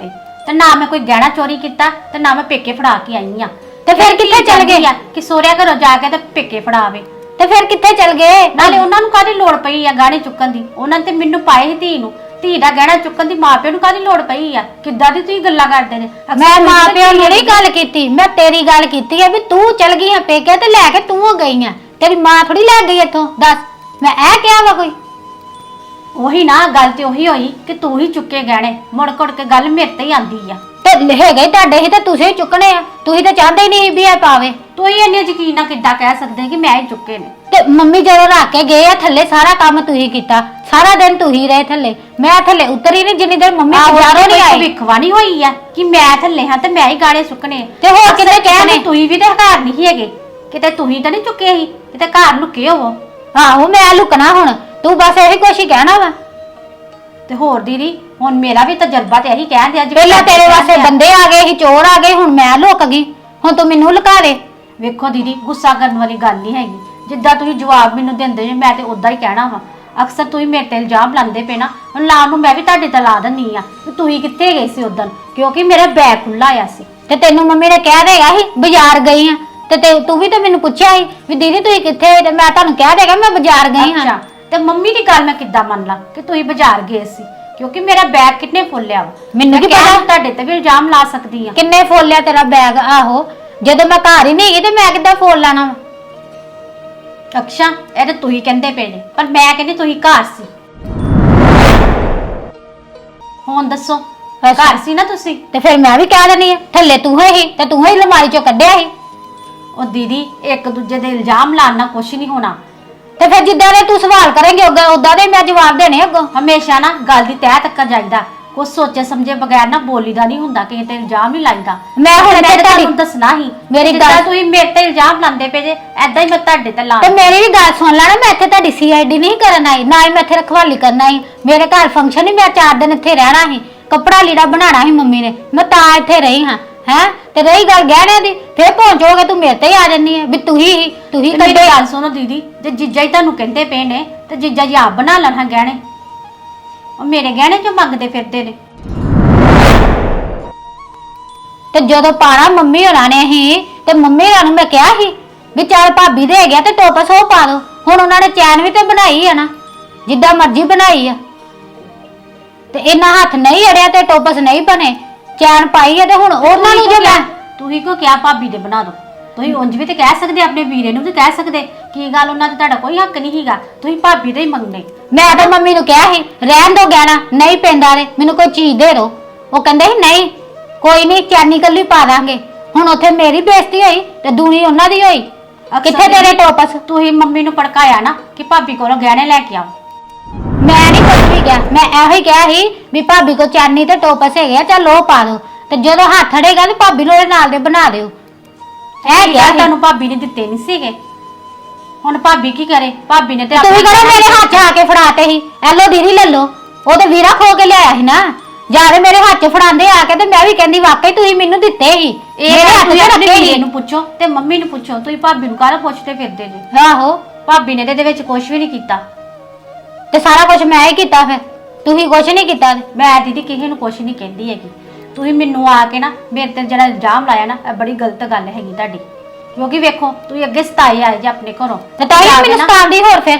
ਤੇ ਨਾ ਮੈਂ ਕੋਈ ਗਹਿਣਾ ਚੋਰੀ ਕੀਤਾ ਤੇ ਨਾ ਮੈਂ ਪੇਕੇ ਫੜਾ ਕੇ ਆਈ ਆ। ਤੇ ਫਿਰ ਕਿੱਥੇ ਚਲ ਗਏ? ਕਿ ਸੋਹਰਿਆ ਘਰੋਂ ਜਾ ਕੇ ਤੇ ਪੇਕੇ ਫੜਾਵੇ। ਤੇ ਫਿਰ ਕਿੱਥੇ ਚਲ ਗਏ? ਨਾਲੇ ਉਹਨਾਂ ਨੂੰ ਕਾਹਦੀ ਲੋੜ ਪਈ ਆ ਗਹਿਣੇ ਚੁੱਕਣ ਦੀ? ਉਹਨਾਂ ਨੇ ਤੇ ਮੈਨੂੰ ਪਾਏ ਸੀ ਧੀ ਨੂੰ। ਧੀ ਦਾ ਗਹਿਣਾ ਚੁੱਕਣ ਦੀ ਮਾਪਿਆਂ ਨੂੰ ਕਾਹਦੀ ਲੋੜ ਪਈ ਆ? ਕਿੱਦਾਂ ਦੀ ਤੁਸੀਂ ਗੱਲਾਂ ਕਰਦੇ ਨੇ? ਮੈਂ ਮਾਪਿਆਂ ਨੂੰ ਨਹੀਂ ਗੱਲ ਕੀਤੀ, ਮੈਂ ਤੇਰੀ ਗੱਲ ਕੀਤੀ ਆ ਵੀ ਤੂੰ ਚਲ ਗਈ ਆ ਪੇਕੇ ਤੇ ਲੈ ਕੇ ਤੂੰ ਗਈ ਆ। ਤੇਰੀ ਮਾਂ ਥੋੜੀ ਲੈ ਗਈ ਇੱਥੋਂ। ਦੱਸ, ਮੈਂ ਇਹ ਕਿਹਾ ਵਾ ਕੋਈ? ਉਹੀ ਨਾ ਗੱਲ ਤੇ ਉਹੀ ਹੋਈ ਕਿ ਤੂੰ ਹੀ ਚੁੱਕੇ ਗਹਿਣੇ। ਮੁੜ ਕੁੜ ਕੇ ਗੱਲ ਮੇਰੇ ਤੇ ਹੀ ਆਂਦੀ ਆ। ਤੇ ਹੈਗੇ ਤੁਹਾਡੇ ਹੀ ਤੇ ਤੁਸੀਂ ਹੀ ਚੁੱਕਣੇ ਆ। ਤੁਸੀਂ ਤਾਂ ਚਾਹੁੰਦੇ ਹੀ ਨਹੀਂ ਵੀ ਇਹ ਪਾਵੇ। ਤੂੰ ਹੀ ਇੰਨੇ ਯਕੀਨ ਨਾਲ ਕਿੱਦਾਂ ਕਹਿ ਸਕਦੇ ਕਿ ਮੈਂ ਹੀ ਚੁੱਕੇ ਨੇ? ਤੇ ਮੰਮੀ ਜਦੋਂ ਰੱਖ ਕੇ ਗਏ ਆ ਥੱਲੇ, ਸਾਰਾ ਕੰਮ ਤੁਸੀਂ ਕੀਤਾ। ਸਾਰਾ ਦਿਨ ਤੁਸੀਂ ਰਹੇ ਥੱਲੇ, ਮੈਂ ਥੱਲੇ ਉਤਰੀ ਨਹੀਂ ਜਿੰਨੀ ਦੇਰ ਮੰਮੀ ਬਾਜ਼ਾਰੋਂ ਨਹੀਂ ਆਈ। ਭਵਿੱਖਬਾਣੀ ਹੋਈ ਆ ਕਿ ਮੈਂ ਥੱਲੇ ਹਾਂ ਤੇ ਮੈਂ ਹੀ ਗਾਣੇ ਸੁੱਕਣੇ। ਤੇ ਹੋਰ ਕਿਤੇ ਕਹਿਣੇ ਤੁਸੀਂ ਵੀ ਤੇ ਘਰ ਨਹੀਂ ਹੈਗੇ, ਕਿਤੇ ਤੁਸੀਂ ਤਾਂ ਨਹੀਂ ਚੁੱਕੇ ਸੀ, ਕਿਤੇ ਘਰ ਲੁਕੇ ਹੋਵੋ। ਆਹੋ, ਮੈਂ ਲੁਕਣਾ ਹੁਣ? ਤੂੰ ਬਸ ਇਹੀ ਕੁਛ ਹੀ ਕਹਿਣਾ ਵਾ। ਤੇ ਹੋਰ ਦੀਦੀ, ਹੁਣ ਮੇਰਾ ਵੀ ਤਜਰਬਾ ਤੇ ਇਹੀ ਕਹਿੰਦੇ ਅੱਜ। ਪਹਿਲਾਂ ਤੇਰੇ ਵਾਸਤੇ ਬੰਦੇ ਆ ਗਏ ਸੀ, ਚੋਰ ਆ ਗਏ, ਹੁਣ ਮੈਂ ਲੁਕ ਗਈ। ਹੁਣ ਤੂੰ ਮੈਨੂੰ ਲੁਕਾ ਦੇ। ਵੇਖੋ ਦੀਦੀ, ਗੁੱਸਾ ਕਰਨ ਵਾਲੀ ਗੱਲ ਨਹੀਂ ਹੈਗੀ। ਜਿੱਦਾਂ ਤੁਸੀਂ ਜਵਾਬ ਮੈਨੂੰ ਦਿੰਦੇ ਜੇ, ਮੈਂ ਤੇ ਉਦਾਂ ਹੀ ਕਹਿਣਾ ਵਾ। ਅਕਸਰ ਤੁਸੀਂ ਮੇਰੇ ਤੇ ਇਲਜ਼ਾਮ ਲਾਉਂਦੇ ਪਏ ਨਾ, ਹੁਣ ਲਾਉਣ ਨੂੰ ਮੈਂ ਵੀ ਤੁਹਾਡੇ ਤੇ ਲਾ ਦਿੰਨੀ ਆ ਕਿ ਤੁਸੀਂ ਕਿੱਥੇ ਗਏ ਸੀ ਉਦੋਂ, ਕਿਉਂਕਿ ਮੇਰਾ ਬੈਗ ਖੁੱਲਾ ਆ ਸੀ। ਤੇ ਤੈਨੂੰ ਮੰਮੀ ਨੇ ਕਹਿ ਦੇਗਾ ਸੀ ਬਾਜ਼ਾਰ ਗਈ ਆ, ਤੇ ਤੂੰ ਵੀ ਤਾਂ ਮੈਨੂੰ ਪੁੱਛਿਆ ਸੀ ਵੀ ਦੀਦੀ ਤੁਸੀਂ ਕਿੱਥੇ? ਤੇ ਮੈਂ ਤੁਹਾਨੂੰ ਕਹਿ ਦੇਗਾ ਮੈਂ ਬਾਜ਼ਾਰ ਗਈ ਹਾਂ। ਅੱਛਾ, ਤੇ ਮੰਮੀ ਦੀ ਗੱਲ ਮੈਂ ਕਿੱਦਾਂ ਮੰਨ ਲਾਂ ਕਿ ਤੁਸੀਂ ਬਾਜ਼ਾਰ ਗਏ ਸੀ? ਕਿਉਂਕਿ ਮੇਰਾ ਬੈਗ ਕਿੰਨੇ ਫੁੱਲਿਆ ਵਾ। ਮੈਨੂੰ ਕੀ ਕਹਿ ਪਤਾ ਤੁਹਾਡੇ ਤੇ ਵੀ ਇਲਜ਼ਾਮ ਲਾ ਸਕਦੀ ਆ। ਕਿੰਨੇ ਫੋਲਿਆ ਤੇਰਾ ਬੈਗ? ਆਹੋ, ਜਦੋਂ ਮੈਂ ਘਰ ਹੀ ਨਹੀਂ ਗਈ ਤੇ ਮੈਂ ਕਿੱਦਾਂ ਫੋਲ ਲੈਣਾ ਵਾ? ਅੱਛਾ, ਇਹ ਤਾਂ ਤੁਸੀਂ ਕਹਿੰਦੇ ਪਏ ਨੇ, ਪਰ ਮੈਂ ਕਹਿੰਦੀ ਤੁਸੀਂ ਘਰ ਸੀ। ਹੁਣ ਦੱਸੋ, ਘਰ ਸੀ ਨਾ ਤੁਸੀਂ? ਤੇ ਫਿਰ ਮੈਂ ਵੀ ਕਹਿ ਦਿੰਦੀ ਆ ਥੱਲੇ ਤੂੰ ਹੀ ਤੇ ਤੂੰ ਹੀ ਅਲਮਾਰੀ ਚੋਂ ਕੱਢਿਆ ਸੀ। ਉਹ ਦੀਦੀ, ਇੱਕ ਦੂਜੇ ਦੇ ਇਲਜ਼ਾਮ ਲਾਉਣ ਨਾਲ ਕੁਛ ਨਹੀਂ ਹੋਣਾ। ਤੇ ਫਿਰ ਜਿੱਦਾਂ ਦੇ ਤੂੰ ਸਵਾਲ ਕਰੇਂਗੇ ਉਦਾਂ ਦੇ ਮੈਂ ਜਵਾਬ ਦੇਣੇ ਅੱਗੋਂ। ਹਮੇਸ਼ਾ ਨਾ ਗੱਲ ਦੀ ਤਹਿ ਤੱਕ ਜਾਈਦਾ, ਕੁਛ ਸੋਚੇ ਸਮਝੇ ਬਗੈਰ ਨਾ ਬੋਲੀਦਾ ਨਹੀਂ ਹੁੰਦਾ, ਕਿਸੇ ਤੇ ਇਲਜ਼ਾਮ ਨਹੀਂ ਲਾਈਦਾ। ਮੈਂ ਹੁਣ ਇੱਥੇ ਤੁਹਾਨੂੰ ਦੱਸਣਾ ਹੀ, ਮੇਰੀ ਜਿੱਦਾਂ ਗੱਲ ਤੁਸੀਂ ਮੇਰੇ ਤੇ ਇਲਜ਼ਾਮ ਲਾਉਂਦੇ ਪਏ ਜੇ, ਐਦਾਂ ਹੀ ਮੈਂ ਤੁਹਾਡੇ ਤੇ ਲਾ। ਤੇ ਮੇਰੀ ਵੀ ਗੱਲ ਸੁਣ ਲੈਣਾ, ਮੈਂ ਇੱਥੇ ਤੁਹਾਡੀ ਸੀਆਈਡੀ ਨਹੀਂ ਕਰਨ ਆਈ, ਨਾ ਹੀ ਮੈਂ ਇੱਥੇ ਰਖਵਾਲੀ ਕਰਨ ਆਈ। ਮੇਰੇ ਘਰ ਫੰਕਸ਼ਨ ਹੀ, ਮੈਂ 4 ਦਿਨ ਇੱਥੇ ਰਹਿਣਾ ਸੀ। ਕੱਪੜਾ ਲੀੜਾ ਬਣਾਉਣਾ ਸੀ ਮੰਮੀ ਨੇ, ਮੈਂ ਤਾਂ ਇੱਥੇ ਰਹੀ ਹਾਂ। ਹੈ ਤੇ ਰਹੀ ਗੱਲ ਗਹਿਣਿਆਂ ਦੀ, ਫੇਰ ਪਹੁੰਚੋਗੇ ਤੂੰ ਮੇਰੇ ਤੇ ਹੀ ਆ ਜੰਨੀ ਹੈ ਵੀ ਤੂੰ ਹੀ ਮੇਰੀ ਗੱਲ ਸੁਣੋ ਦੀਦੀ, ਜੇ ਜੀਜਾ ਹੀ ਤੁਹਾਨੂੰ ਕਹਿੰਦੇ ਪਏ ਨੇ ਤੇ ਜੀਜਾ ਜੀ ਆਪ ਬਣਾ ਲੈਣ ਗਹਿਣੇ। ਉਹ ਮੇਰੇ ਗਹਿਣੇ ਕਿਉਂ ਮੰਗਦੇ ਫਿਰਦੇ ਨੇ? ਤੇ ਜਦੋਂ ਪਾਣਾ ਮੰਮੀ ਹੋਣਾ ਨੇ ਹੀ, ਤੇ ਮੰਮੀ ਹੋਣਾ ਨੂੰ ਮੈਂ ਕਿਹਾ ਸੀ ਵੀ ਚੱਲ ਭਾਬੀ ਦੇ ਗਿਆ ਤੇ ਟੋਪਸ ਉਹ ਪਾ ਦੋ। ਹੁਣ ਉਹਨਾਂ ਨੇ ਚੈਨ ਵੀ ਤੇ ਬਣਾਈ ਆ ਨਾ, ਜਿੱਦਾਂ ਮਰਜ਼ੀ ਬਣਾਈ ਆ। ਤੇ ਇਹਨਾਂ ਹੱਥ ਨਹੀਂ ਅੜਿਆ ਤੇ ਟੋਪਸ ਨਹੀਂ ਬਣੇ, ਚੈਨ ਪਾਈ ਹੈ ਤੇ ਹੁਣ ਉਹਨਾਂ ਨੂੰ ਜੇ ਮੈਂ ਤੁਸੀਂ ਕਿਉਂ ਕਿਹਾ ਭਾਬੀ ਦੇ ਬਣਾ ਦੋ? ਤੁਸੀਂ ਉਂਝ ਵੀ ਤੇ ਕਹਿ ਸਕਦੇ, ਆਪਣੇ ਵੀਰੇ ਨੂੰ ਤੇ ਕਹਿ ਸਕਦੇ। ਕੀ ਗੱਲ, ਉਹਨਾਂ ਤੇ ਤੁਹਾਡਾ ਕੋਈ ਹੱਕ ਨਹੀਂ ਹੈਗਾ, ਤੁਸੀਂ ਭਾਬੀ ਦੇ ਹੀ ਮੰਗਣੇ। ਮੈਂ ਤਾਂ ਮੰਮੀ ਨੂੰ ਕਿਹਾ ਸੀ ਰਹਿਣ ਦੋ ਗਹਿਣਾ ਨਹੀਂ ਪੈਂਦਾ ਰੇ, ਮੈਨੂੰ ਕੋਈ ਚੀਜ਼ ਦੇ ਦਿਓ। ਉਹ ਕਹਿੰਦੇ ਸੀ ਨਹੀਂ ਕੋਈ ਨਹੀਂ, ਚੈਨੀ ਕੱਲੀ ਪਾ ਦਾਂਗੇ। ਹੁਣ ਉੱਥੇ ਮੇਰੀ ਬੇਇੱਜ਼ਤੀ ਹੋਈ ਤੇ ਦੂਣੀ ਉਹਨਾਂ ਦੀ ਹੋਈ। ਕਿੱਥੇ ਤੇਰੇ ਟੋਪਸ? ਤੁਸੀਂ ਮੰਮੀ ਨੂੰ ਭੜਕਾਇਆ ਨਾ ਕਿ ਭਾਬੀ ਕੋਲੋਂ ਗਹਿਣੇ ਲੈ ਕੇ ਆਓ। ਮੈਂ ਨਹੀਂ ਕੁਝ ਵੀ ਕਿਹਾ, ਮੈਂ ਇਹੋ ਹੀ ਕਿਹਾ ਸੀ ਵੀ ਭਾਬੀ ਕੋ ਚੈਨੀ ਤੇ ਟੋਪਸ ਹੈਗੇ ਆ, ਚੱਲ ਉਹ ਪਾ ਦੋ ਤੇ ਜਦੋਂ ਹੱਥ ਅੜੇਗਾ ਤੇ ਭਾਬੀ ਨੂੰ ਉਹਦੇ ਨਾਲ ਦੇ ਬਣਾ ਦਿਓ। ਇਹ ਕਿਹਾ ਤੁਹਾਨੂੰ ਭਾਬੀ ਨੇ ਦਿੱਤੇ ਨਹੀਂ ਸੀਗੇ, ਹੁਣ ਭਾਬੀ ਕੀ ਕਰੇ? ਭਾਬੀ ਨੇ ਤੇ ਤੁਸੀਂ ਕਰੋ ਮੇਰੇ ਹੱਥ 'ਚ ਆ ਕੇ ਫੜਾਤੇ ਸੀ, ਐਲੋ ਦੀਦੀ ਲੈ ਲਓ। ਉਹ ਤੇ ਵੀਰਾ ਖੋ ਕੇ ਲਿਆਇਆ ਸੀ ਨਾ, ਜਿਆਦਾ ਮੇਰੇ ਹੱਥ 'ਚ ਫੜਾਉਂਦੇ ਆ ਕੇ ਤੇ ਮੈਂ ਵੀ ਕਹਿੰਦੀ ਵਾਕਈ ਤੁਸੀਂ ਮੈਨੂੰ ਦਿੱਤੇ ਸੀ। ਇਹ ਹੱਥ 'ਚ ਰੱਖੇ ਸੀ। ਇਹਨੂੰ ਪੁੱਛੋ ਤੇ ਮੰਮੀ ਨੂੰ ਪੁੱਛੋ, ਤੁਸੀਂ ਭਾਬੀ ਨੂੰ ਕਾਹਦਾ ਪੁੱਛਦੇ ਫਿਰਦੇ ਜੀ? ਆਹੋ ਭਾਬੀ ਨੇ ਤੇ ਇਹਦੇ ਵਿੱਚ ਕੁਝ ਵੀ ਨਹੀਂ ਕੀਤਾ ਤੇ ਸਾਰਾ ਕੁਝ ਮੈਂ ਹੀ ਕੀਤਾ, ਫਿਰ ਤੁਸੀਂ ਕੁਝ ਨਹੀਂ ਕੀਤਾ। ਮੈਂ ਦੀਦੀ ਕਿਸੇ ਨੂੰ ਕੁਝ ਨਹੀਂ ਕਹਿੰਦੀ ਹੈਗੀ। ਤੁਸੀਂ ਮੈਨੂੰ ਆ ਕੇ ਨਾ ਮੇਰੇ ਤੇ ਜਿਹੜਾ ਇਲਜ਼ਾਮ ਲਾਇਆ ਨਾ, ਇਹ ਬੜੀ ਗਲਤ ਗੱਲ ਹੈਗੀ ਤੁਹਾਡੀ। ਕਿਉਂਕਿ ਵੇਖੋ ਤੁਸੀਂ ਅੱਗੇ ਸਤਾਏ ਆਏ ਜੇ ਆਪਣੇ ਘਰੋਂ ਤੇ ਤਾਂ ਹੀ ਮੈਨੂੰ ਸਤਾਉਂਦੀ,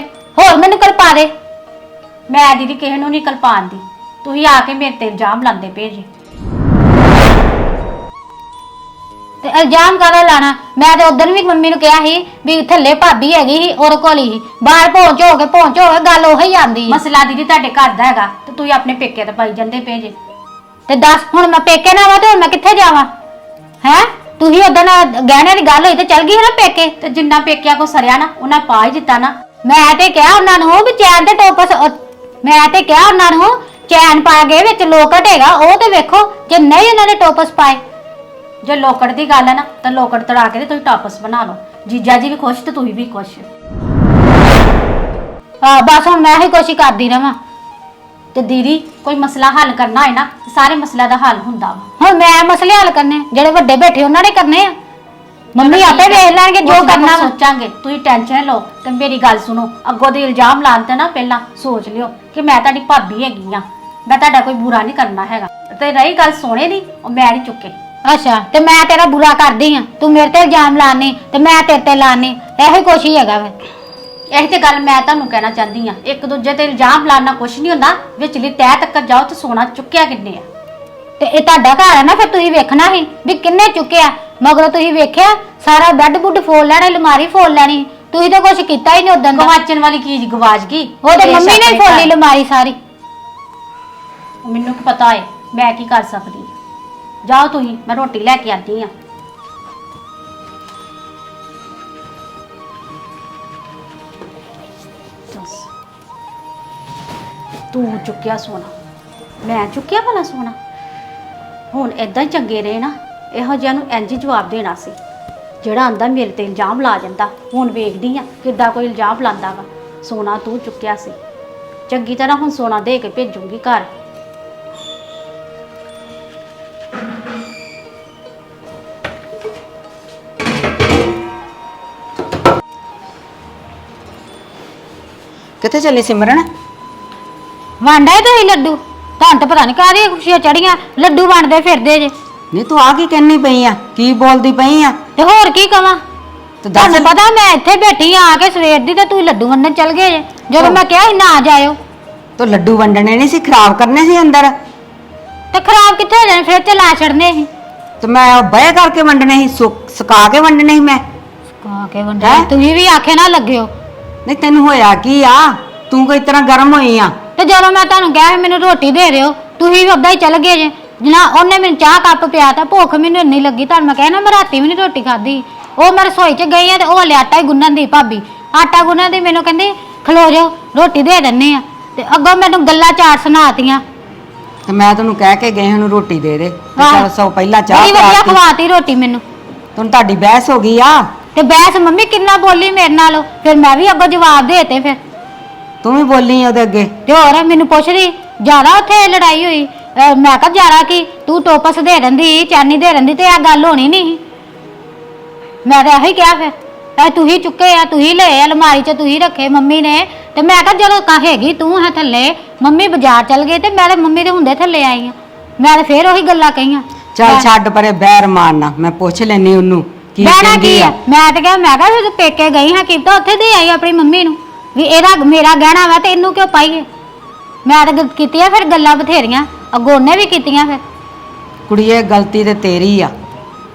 ਹੋਰ ਮੈਨੂੰ ਕਲਪਾ ਦੇ। ਮੈਂ ਦੀਦੀ ਕਿਸੇ ਨੂੰ ਨਹੀਂ ਕਲਪਾਉਂਦੀ, ਤੁਸੀਂ ਆ ਕੇ ਮੇਰੇ ਤੇ ਇਲਜ਼ਾਮ ਲਾਉਂਦੇ ਪਏ ਜੀ। ਤੇ ਇਲਜ਼ਾਮ ਕਾਹਦਾ ਲਾਣਾ? ਮੈਂ ਤੇ ਉਦੋਂ ਵੀ ਮੰਮੀ ਨੂੰ ਕਿਹਾ ਸੀ ਵੀ ਥੱਲੇ ਭਾਬੀ ਹੈਗੀ ਸੀ ਔਰ ਕੋਲ ਹੀ ਬਾਹਰ ਪਹੁੰਚ ਹੋ ਕੇ ਗੱਲ ਉਹੀ ਆਂਦੀ। ਮਸਲਾ ਦੀਦੀ ਤੁਹਾਡੇ ਘਰ ਦਾ ਹੈਗਾ ਤੇ ਤੁਸੀਂ ਆਪਣੇ ਪੇਕੇ ਤੇ ਪਾਈ ਜਾਂਦੇ ਪਏ ਜੀ। ਤੇ ਦੱਸ ਹੁਣ ਮੈਂ ਪੇਕੇ ਨਾ ਆਵਾਂ ਤੇ ਹੁਣ ਮੈਂ ਕਿੱਥੇ ਜਾਵਾਂ? ਹੈ ਤੁਸੀਂ ਉਦੋਂ ਗਹਿਣੇ ਦੀ ਗੱਲ ਹੋਈ ਤੇ ਚਲ ਗਈ ਹੈ ਨਾ ਪੇਕੇ, ਤੇ ਜਿੰਨਾ ਪੇਕਿਆਂ ਕੋ ਸਰਿਆ ਨਾ ਉਹਨਾਂ ਪਾ ਹੀ ਦਿੱਤਾ ਨਾ। ਮੈਂ ਤੇ ਕਿਹਾ ਉਹਨਾਂ ਨੂੰ ਵੀ ਚੈਨ ਤੇ ਟੋਪਸ, ਮੈਂ ਤੇ ਕਿਹਾ ਉਹਨਾਂ ਨੂੰ ਚੈਨ ਪਾ ਕੇ ਵਿੱਚ ਲੋਕਟ ਹੈਗਾ ਉਹ ਤੇ ਵੇਖੋ, ਜੇ ਨਹੀਂ ਉਹਨਾਂ ਨੇ ਟੋਪਸ ਪਾਏ। ਜੇ ਲੋਕੜ ਦੀ ਗੱਲ ਹੈ ਨਾ ਤਾਂ ਲੋਕੜ ਤੜਾ ਕੇ ਤੇ ਤੁਸੀਂ ਟਾਪਸ ਬਣਾ ਲਓ। ਜੀਜਾ ਜੀ ਵੀ ਖੁਸ਼ ਤੇ ਤੁਸੀਂ ਵੀ ਖੁਸ਼। ਬਸ ਹੁਣ ਮੈਂ ਹੀ ਕੋਸ਼ਿਸ਼ ਕਰਦੀ ਰਵਾਂ। ਤੇ ਦੀਦੀ ਕੋਈ ਮਸਲਾ ਹੱਲ ਕਰਨਾ ਹੈ ਨਾ ਤੇ ਸਾਰੇ ਮਸਲਿਆਂ ਦਾ ਹੱਲ ਹੁੰਦਾ ਵਾ। ਹੁਣ ਮੈਂ ਮਸਲੇ ਹੱਲ ਕਰਨੇ, ਜਿਹੜੇ ਵੱਡੇ ਬੈਠੇ ਉਹਨਾਂ ਨੇ ਕਰਨੇ ਆ। ਮੰਮੀ ਆਪੇ ਵੇਖ ਲੈਣਗੇ ਜੋ ਕਰਨਾ। ਸੋਚਾਂਗੇ, ਤੁਸੀਂ ਟੈਨਸ਼ਨ ਲਓ ਤੇ ਮੇਰੀ ਗੱਲ ਸੁਣੋ। ਅੱਗੋਂ ਦੇ ਇਲਜ਼ਾਮ ਲਾਉਣ ਤੇ ਨਾ ਪਹਿਲਾਂ ਸੋਚ ਲਿਓ ਕਿ ਮੈਂ ਤੁਹਾਡੀ ਭਾਬੀ ਹੈਗੀ ਆ, ਮੈਂ ਤੁਹਾਡਾ ਕੋਈ ਬੁਰਾ ਨਹੀਂ ਕਰਨਾ ਹੈਗਾ। ਤੇ ਰਹੀ ਗੱਲ ਸੋਨੇ ਦੀ, ਉਹ ਮੈਂ ਨਹੀਂ ਚੁੱਕੇ। ਅੱਛਾ ਤੇ ਮੈਂ ਤੇਰਾ ਬੁਰਾ ਕਰਦੀ ਆ, ਤੂੰ ਮੇਰੇ ਤੇ ਇਲਜ਼ਾਮ ਲਾਣੀ ਤੇ ਮੈਂ ਤੇਰੇ ਤੇ ਲਾਣੀ, ਇਹੋ ਹੀ ਕੁਛ ਹੀ ਹੈਗਾ ਵਾ। ਇਹੀ ਤੇ ਗੱਲ ਮੈਂ ਤੁਹਾਨੂੰ ਕਹਿਣਾ ਚਾਹੁੰਦੀ ਆ, ਇੱਕ ਦੂਜੇ ਤੇ ਇਲਜ਼ਾਮ ਲਾਉਣਾ ਕੁਛ ਨਹੀਂ ਹੁੰਦਾ। ਵਿਚਲੀ ਤੈਅ ਤੱਕ ਜਾਓ ਤੇ ਸੋਨਾ ਚੁੱਕਿਆ ਕਿੰਨੇ ਆ। ਤੇ ਇਹ ਤੁਹਾਡਾ ਘਰ ਹੈ ਨਾ, ਫਿਰ ਤੁਸੀਂ ਵੇਖਣਾ ਸੀ ਵੀ ਕਿੰਨੇ ਚੁੱਕਿਆ। ਮਗਰੋਂ ਤੁਸੀਂ ਵੇਖਿਆ ਸਾਰਾ ਬੈੱਡ ਬੁੱਡ ਫੋਲ ਲੈਣਾ, ਅਲਮਾਰੀ ਫੋਲ ਲੈਣੀ। ਤੁਸੀਂ ਤਾਂ ਕੁਛ ਕੀਤਾ ਹੀ ਨਹੀਂ ਉਦੋਂ ਦਾ। ਗਵਾਚਣ ਵਾਲੀ ਚੀਜ਼ ਗਵਾਚ ਗਈ, ਉਹ ਤੇ ਮੰਮੀ ਨੇ ਫੋਲੀ ਅਲਮਾਰੀ ਸਾਰੀ। ਮੈਨੂੰ ਕੀ ਪਤਾ ਹੈ ਮੈਂ ਕੀ ਕਰ ਸਕਦੀ। ਜਾਓ ਤੁਸੀਂ, ਮੈਂ ਰੋਟੀ ਲੈ ਕੇ ਆਉਂਦੀ ਆ। ਤੂੰ ਚੁੱਕਿਆ ਸੋਨਾ, ਮੈਂ ਚੁੱਕਿਆ ਭਲਾ ਸੋਨਾ? ਹੁਣ ਏਦਾਂ ਹੀ ਚੰਗੇ ਰਹੇ ਨਾ, ਇਹੋ ਜਿਹਾ ਨੂੰ ਇੰਝ ਹੀ ਜਵਾਬ ਦੇਣਾ ਸੀ ਜਿਹੜਾ ਆਂਦਾ ਮੇਰੇ ਤੇ ਇਲਜ਼ਾਮ ਲਾ ਜਾਂਦਾ। ਹੁਣ ਵੇਖਦੀ ਆ ਕਿੱਦਾਂ ਕੋਈ ਇਲਜ਼ਾਮ ਲਾਂਦਾ ਵਾ। ਸੋਨਾ ਤੂੰ ਚੁੱਕਿਆ ਸੀ, ਚੰਗੀ ਤਰ੍ਹਾਂ ਹੁਣ ਸੋਨਾ ਦੇ ਕੇ ਭੇਜੂਗੀ ਘਰ। ਕਿੱਥੇ ਚੱਲੀ ਸਿਮਰਨ? ਵੰਡਾ ਤੁਸੀਂ ਲੱਡੂ, ਤੁਹਾਨੂੰ ਤਾਂ ਪਤਾ ਨਹੀਂ ਕਾਹਦੀਆਂ ਖੁਸ਼ੀਆਂ ਚੜੀਆਂ, ਲੱਡੂ ਵੰਡਦੇ ਫਿਰਦੇ ਜੇ। ਨਹੀਂ ਤੂੰ ਆ ਕੀ ਕਹਿਣੀ ਪਈ ਆ, ਕੀ ਬੋਲਦੀ ਪਈ ਆ? ਤੇ ਹੋਰ ਕੀ ਕਵਾਂ? ਤੇ ਦੱਸ। ਤੁਹਾਨੂੰ ਪਤਾ ਮੈਂ ਇੱਥੇ ਬੈਠੀ ਆ ਕੇ ਸਵੇਰ ਦੀ ਤੇ ਤੁਸੀਂ ਲੱਡੂ ਵੰਡਣ ਚੱਲ ਗਏ ਜੇ, ਜਦੋਂ ਮੈਂ ਕਿਹਾ ਸੀ ਨਾ ਜਾਇਓ। ਤੂੰ ਲੱਡੂ ਵੰਡਣੇ ਨਹੀਂ ਸੀ, ਖਰਾਬ ਕਰਨੇ ਸੀ ਅੰਦਰ। ਤੇ ਖਰਾਬ ਕਿੱਥੇ ਹੋ ਜਾਣੇ, ਫਿਰ ਤੇ ਲਾ ਛੱਡਨੇ ਸੀ। ਤੇ ਮੈਂ ਬਹਿ ਕਰਕੇ ਵੰਡਣੇ ਸੀ, ਸੁਕਾ ਕੇ ਵੰਡਣੇ ਸੀ ਮੈਂ। ਸੁਕਾ ਕੇ ਵੰਡੇ ਤੁਸੀਂ ਵੀ ਆਖੇ ਨਾ ਲੱਗਿਓ। ਨਹੀਂ ਤੈਨੂੰ ਹੋਇਆ ਕੀ ਆ? ਤੂੰ ਕੋਈ ਤਰ੍ਹਾਂ ਗਰਮ ਹੋਈ ਆ? ਤੇ ਜਦੋਂ ਮੈਂ ਤੁਹਾਨੂੰ ਕਿਹਾ ਮੈਨੂੰ ਰੋਟੀ ਦੇ ਦਿਓ, ਤੁਸੀਂ ਵੀ ਉੱਦਾਂ ਹੀ ਚੱਲ ਗਏ ਜੇ। ਜਿਨਾ ਉਹਨੇ ਮੈਨੂੰ ਚਾਹ ਕੱਪ ਪਿਆ ਤਾਂ ਭੁੱਖ ਮੈਨੂੰ ਇੰਨੀ ਲੱਗੀ, ਤੁਹਾਨੂੰ ਮੈਂ ਕਹਿਣਾ ਮੈਂ ਰਾਤੀ ਵੀ ਨਹੀਂ ਰੋਟੀ ਖਾਧੀ। ਉਹ ਮੈਂ ਰਸੋਈ 'ਚ ਗਈ ਆ ਤੇ ਉਹ ਹਲੇ ਆਟਾ ਹੀ ਗੁੰਨਣ ਦੀ, ਭਾਬੀ ਆਟਾ ਗੁੰਨਣ ਦੀ। ਮੈਨੂੰ ਕਹਿੰਦੀ ਖਲੋ ਜਾਓ ਰੋਟੀ ਦੇ ਦਿੰਨੇ ਆ, ਤੇ ਅੱਗੋਂ ਮੈਨੂੰ ਗੱਲਾਂ ਚਾਰ ਸੁਣਾਤੀਆਂ। ਤੇ ਮੈਂ ਤੈਨੂੰ ਕਹਿ ਕੇ ਗਈ ਉਹਨੂੰ ਰੋਟੀ ਦੇ ਦੇ, ਤੇ ਸੌ ਪਹਿਲਾਂ ਚਾਹ ਬੜੀ ਵਧੀਆ ਖਵਾਤੀ ਰੋਟੀ ਮੈਨੂੰ। ਤੈਨੂੰ ਤੁਹਾਡੀ ਬਹਿਸ ਹੋ ਗਈ ਆ? ਤੇ ਬੈਸ ਮੰਮੀ ਕਿੰਨਾ ਬੋਲੀ ਮੇਰੇ ਨਾਲ, ਫਿਰ ਮੈਂ ਵੀ ਅੱਗੋਂ ਜਵਾਬ ਦੇਤੇ। ਫਿਰ ਤੂੰ ਵੀ ਬੋਲੀ ਉਹਦੇ ਅੱਗੇ ਤੇ ਹੋਰ ਮੈਨੂੰ ਪੁੱਛਦੀ ਜ਼ਿਆਦਾ ਉੱਥੇ ਲੜਾਈ ਹੋਈ। ਮੈਂ ਕਿਹਾ ਜ਼ਿਆਦਾ ਕੀ, ਤੂੰ ਟੋਪਸ ਦੇ ਦਿੰਦੀ, ਚੈਨੀ ਦੇ ਦਿੰਦੀ ਤੇ ਇਹ ਗੱਲ ਹੋਣੀ ਨਹੀਂ। ਮੈਂ ਤਾਂ ਇਹੀ ਕਿਹਾ, ਫਿਰ ਤੂੰ ਹੀ ਚੁੱਕੇ ਆ, ਤੂੰ ਹੀ ਲਏ ਅਲਮਾਰੀ 'ਚ, ਤੂੰ ਹੀ ਰੱਖੇ ਮੰਮੀ ਨੇ। ਤੇ ਮੈਂ ਕਿਹਾ ਜਦੋਂ ਕਹੇਗੀ ਤੂੰ ਹੈ ਥੱਲੇ, ਮੰਮੀ ਬਾਜ਼ਾਰ ਚੱਲ ਗਏ ਤੇ ਮੈਂ ਤਾਂ ਮੰਮੀ ਦੇ ਹੁੰਦੇ ਥੱਲੇ ਆਈ ਆ। ਮੈਂ ਤਾਂ ਫਿਰ ਉਹੀ ਗੱਲਾਂ ਕਹੀਆਂ। ਚੱਲ ਛੱਡ ਪਰੇ, ਬੈਰ ਮਾਰਨਾ, ਮੈਂ ਪੁੱਛ ਲੈਣੀ ਉਹਨੂੰ ਕੀ ਬਹਿਣਾ ਕਹਿੰਦੀ ਕੀ ਆ। ਆ? ਮੈਂ ਤਾਂ ਕਿਹਾ ਜਦੋਂ ਪੇਕੇ ਗਈ ਹਾਂ ਕੀਤਾ ਉੱਥੇ ਦੇ ਆਈ ਆਪਣੀ ਮੰਮੀ ਨੂੰ ਵੀ ਇਹਦਾ ਮੇਰਾ ਗਹਿਣਾ ਵਾ ਤੇ ਇਹਨੂੰ ਕਿਉਂ ਪਾਈਏ। ਮੈਂ ਤਾਂ ਕੀਤੀਆਂ ਫਿਰ ਗੱਲਾਂ ਬਥੇਰੀਆਂ, ਅੱਗੋਂ ਉਹਨੇ ਵੀ ਕੀਤੀਆਂ ਫਿਰ। ਕੁੜੀਏ ਗਲਤੀ ਤੇ ਤੇਰੀ ਆ,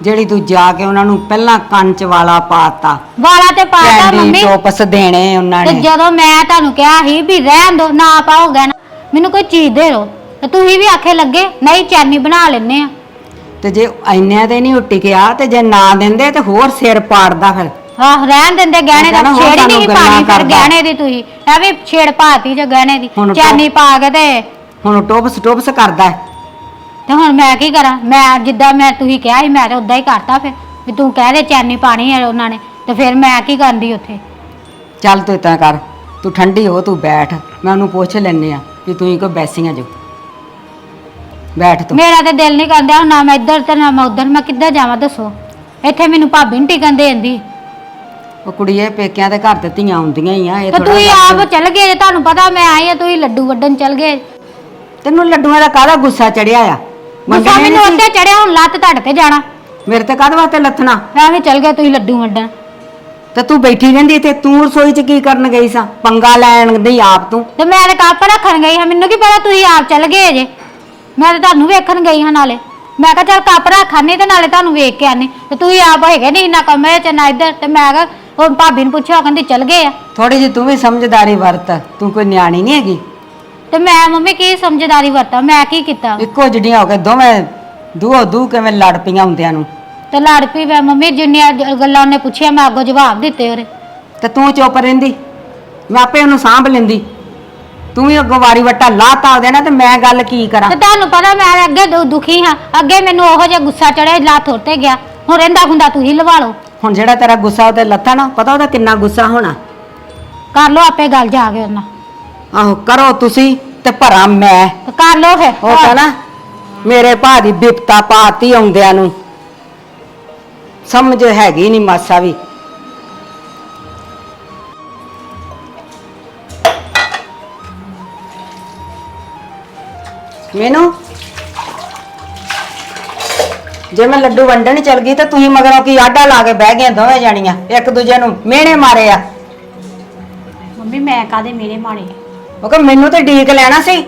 ਜਿਹੜੀ ਤੂੰ ਜਾ ਕੇ ਉਹਨਾਂ ਨੂੰ ਪਹਿਲਾਂ ਕੰਚ ਵਾਲਾ ਪਾਤਾ, ਵਾਲਾ ਤੇ ਪਾਤਾ ਕੈਂਡੀ ਮੰਮੀ। ਟੋਪਸ ਦੇਣੇ ਉਹਨਾਂ ਤੇ ਨੇ। ਜਦੋਂ ਮੈਂ ਤੁਹਾਨੂੰ ਕਿਹਾ ਸੀ ਵੀ ਰਹਿਣ ਦੋ, ਨਾ ਪਾਓਗੇ ਨਾ, ਮੈਨੂੰ ਕੋਈ ਚੀਜ਼ ਦੇ ਦਿਓ, ਤੇ ਤੁਸੀਂ ਵੀ ਆਖੇ ਲੱਗੇ ਨਹੀਂ ਚੈਨੀ ਬਣਾ ਲੈਨੇ ਆ। ਤੇ ਜੇ ਇੰਨਿਆਂ ਤੇ ਨਹੀਂ ਉੱਟੀ ਗਿਆ ਤੇ ਜੇ ਨਾ ਦਿੰਦੇ ਤੇ ਹੋਰ ਸਿਰ ਪਾੜਦਾ ਫਿਰ। ਆਹ ਰਹਿਣ ਦਿੰਦੇ ਗਹਿਣੇ ਦਾ, ਉਹ ਕਹਿੰਦਾ ਛੇੜ ਹੀ ਨਹੀਂ ਹੁਣ ਪਾਣੀ ਫਿਰ ਕਰਦਾ। ਗਹਿਣੇ ਦੀ। ਤੁਸੀਂ ਐ ਵੀ ਛੇੜ ਪਾਤੀ ਜੇ ਗਹਿਣੇ ਦੀ, ਹੁਣ ਚੈਨੀ ਪਾ ਕੇ ਤੇ ਹੁਣ ਟੋਪਸ ਕਰਦਾ ਹੈ। ਤੇ ਹੁਣ ਮੈਂ ਕੀ ਕਰਾਂ? ਮੈਂ ਜਿੱਦਾਂ ਮੈਂ ਤੁਸੀਂ ਕਿਹਾ ਸੀ ਮੈਂ ਤਾਂ ਉਦਾਂ ਹੀ ਕਰਤਾ ਫਿਰ, ਵੀ ਤੂੰ ਕਹਿ ਦੇ ਚੈਨੀ ਪਾਣੀ ਹੈ ਉਹਨਾਂ ਨੇ, ਤੇ ਫਿਰ ਮੈਂ ਕੀ ਕਰਦੀ ਉੱਥੇ? ਚੱਲ ਤੂੰ ਇਤਾਂ ਕਰ, ਤੂੰ ਠੰਡੀ ਹੋ, ਤੂੰ ਬੈਠ, ਮੈਂ ਉਹਨੂੰ ਪੁੱਛ ਲੈਨੇ ਆ ਕਿ ਤੂੰ ਹੀ ਕੋ ਬੈਸੀਆਂ ਜੋ। ਬੈਠ ਤੂੰ। ਮੇਰਾ ਤੇ ਦਿਲ ਨਹੀਂ ਕਰਦਾ ਹੁਣ, ਨਾ ਮੈਂ ਇੱਧਰ ਤੇ ਨਾ ਮੈਂ ਉੱਧਰ, ਮੈਂ ਕਿੱਧਰ ਜਾਵਾਂ ਦੱਸੋ? ਇੱਥੇ ਮੈਨੂੰ ਭਾਬੀ ਨਹੀਂ ਟਿਕਣ ਦੇਂਦੀ। ਉਹ ਕੁੜੀਏ ਪੇਕਿਆਂ ਦੇ ਘਰ ਤੇ ਧੀਆਂ ਹੁੰਦੀਆਂ ਹੀ ਆ, ਇਹ ਤੇ ਥੋੜਾ ਤੁਸੀਂ ਆਪ ਚੱਲ ਗਏ ਜੇ, ਤੁਹਾਨੂੰ ਪਤਾ ਮੈਂ ਆਈ ਆ, ਤੁਸੀਂ ਲੱਡੂ ਵੱਢਣ ਚੱਲ ਗਏ। ਤੈਨੂੰ ਲੱਡੂਆਂ ਦਾ ਕਾਹਦਾ ਗੁੱਸਾ ਚੜਿਆ ਆ? ਗੁੱਸਾ ਮੰਗਣੇ ਮੈਨੂੰ ਨੀ ਉੱਤੇ ਚੜਿਆ, ਹੁਣ ਲੱਤ ਤੁਹਾਡੇ ਤੇ ਜਾਣਾ। ਸੀ? ਮੇਰੇ ਤੇ ਕਾਹਦੇ ਵਾਸਤੇ ਲੱਥਣਾ? ਐਵੇਂ ਚੱਲ ਗਏ ਤੁਸੀਂ ਲੱਡੂ ਵੱਢਣ। ਤੇ ਤੂੰ ਬੈਠੀ ਰਹਿੰਦੀ ਤੇ ਤੂੰ ਰਸੋਈ 'ਚ ਕੀ ਕਰਨ ਗਈ ਸਾਂ? ਪੰਗਾ ਲੈਣ ਦੀ ਆਪ ਤੂੰ। ਤੇ ਮੈਂ ਤੇ ਕੱਪ ਰੱਖਣ ਗਈ ਹਾਂ, ਮੈਨੂੰ ਕੀ ਪਤਾ ਤੁਸੀਂ ਆਪ ਚੱਲ ਗਏ ਜੇ। ਮੈਂ ਤੇ ਤੁਹਾਨੂੰ ਵੇਖਣ ਗਈ ਹਾਂ ਨਾਲੇ, ਮੈਂ ਕਿਹਾ ਚੱਲ ਕੱਪ ਰੱਖਾਨੀ ਤੇ ਨਾਲੇ ਤੁਹਾਨੂੰ ਵੇਖ ਕੇ ਆਨੀ, ਤੇ ਤੁਸੀਂ ਆਪ ਹੈਗੇ ਨਹੀਂ ਨਾ ਕਮਰੇ 'ਚ ਨਾ ਇੱਧਰ। ਤੇ ਮੈਂ ਕਿਹਾ ਉਹ ਭਾਬੀ ਨੂੰ ਪੁੱਛਿਆ, ਕਹਿੰਦੀ ਚੱਲ ਗਏ ਆ। ਥੋੜੀ ਜਿਹੀ ਤੂੰ ਵੀ ਸਮਝਦਾਰੀ ਵਰਤ, ਤੂੰ ਕੋਈ ਨਿਆਣੀ ਨਹੀਂ ਹੈਗੀ। ਤੇ ਮੈਂ ਮੰਮੀ ਕੀ ਸਮਝਦਾਰੀ ਵਰਤਾਂ? ਮੈਂ ਕੀ ਕੀਤਾ? ਇੱਕੋ ਜਿਹੜੀਆਂ ਹੋ ਕੇ ਦੋਵੇਂ ਦੂਹੋ ਦੂ ਕਿਵੇਂ ਲੜ ਪਈਆਂ ਹੁੰਦਿਆਂ ਨੂੰ। ਤੇ ਲੜ ਪਈ ਮੈਂ ਮੰਮੀ, ਜਿੰਨੀਆਂ ਗੱਲਾਂ ਉਹਨੇ ਪੁੱਛਿਆ ਮੈਂ ਅੱਗੋਂ ਜਵਾਬ ਦਿੱਤੇ ਉਹਦੇ। ਤੇ ਤੂੰ ਚੁੱਪ ਰਹਿੰਦੀ, ਮੈਂ ਆਪੇ ਉਹਨੂੰ ਸਾਂਭ ਲੈਂਦੀ। ਤੂੰ ਵੀ ਅੱਗੋਂ ਵਾਰੀ ਵੱਟਾ ਲਾਤਾ ਉਹਦੇ ਨਾਲ, ਤੇ ਮੈਂ ਗੱਲ ਕੀ ਕਰਾਂ? ਤੇ ਤੁਹਾਨੂੰ ਪਤਾ ਮੈਂ ਅੱਗੇ ਦੁਖੀ ਹਾਂ, ਅੱਗੇ ਮੈਨੂੰ ਉਹੋ ਜਿਹਾ ਗੁੱਸਾ ਚੜਿਆ, ਲੱਥ ਉੱਤੇ ਗਿਆ। ਹੁਣ ਰਹਿੰਦਾ ਖੁੰਦਾ ਤੁਸੀਂ ਲਵਾ ਲਓ। ਹੁਣ ਜਿਹੜਾ ਤੇਰਾ ਗੁੱਸਾ ਉਹਦੇ ਲੱਥਾ ਨਾ, ਪਤਾ ਉਹਦਾ ਕਿੰਨਾ ਗੁੱਸਾ ਹੋਣਾ। ਕਰ ਲਓ ਆਪੇ ਗੱਲ ਜਾ ਕੇ ਉਹਨਾਂ। ਆਹੋ ਕਰੋ ਤੁਸੀਂ ਤੇ ਭਰਾ ਮੈਂ। ਤੇ ਕਰ ਲਓ ਫਿਰ। ਉਹ ਕਹਣਾ ਮੇਰੇ ਭਾ ਦੀ ਬਿਪਤਾ ਪਾਤੀ ਆਉਂਦਿਆਂ ਨੂੰ, ਸਮਝ ਹੈਗੀ ਨਹੀਂ ਮਾਸਾ ਵੀ। ਮੈਨੂੰ ਜੇ ਮੈਂ ਲੱਡੂ ਵੰਡਣ ਚਲ ਗਈ ਤਾਂ ਤੁਸੀਂ ਮਗਰੋਂ ਕੀ ਆਡਾ ਲਾ ਕੇ ਬਹਿ ਗਈਆਂ ਦੋਵੇਂ ਜਾਣੀਆਂ, ਇੱਕ ਦੂਜੇ ਨੂੰ ਮਿਹਣੇ ਮਾਰੇ ਆ। ਮੰਮੀ ਮੈਂ ਕਾਦੇ ਮੇਰੇ ਮਾਣੇ? ਉਹ ਕਿ ਮੈਨੂੰ ਤੇ ਡੀਕ ਲੈਣਾ ਸੀ।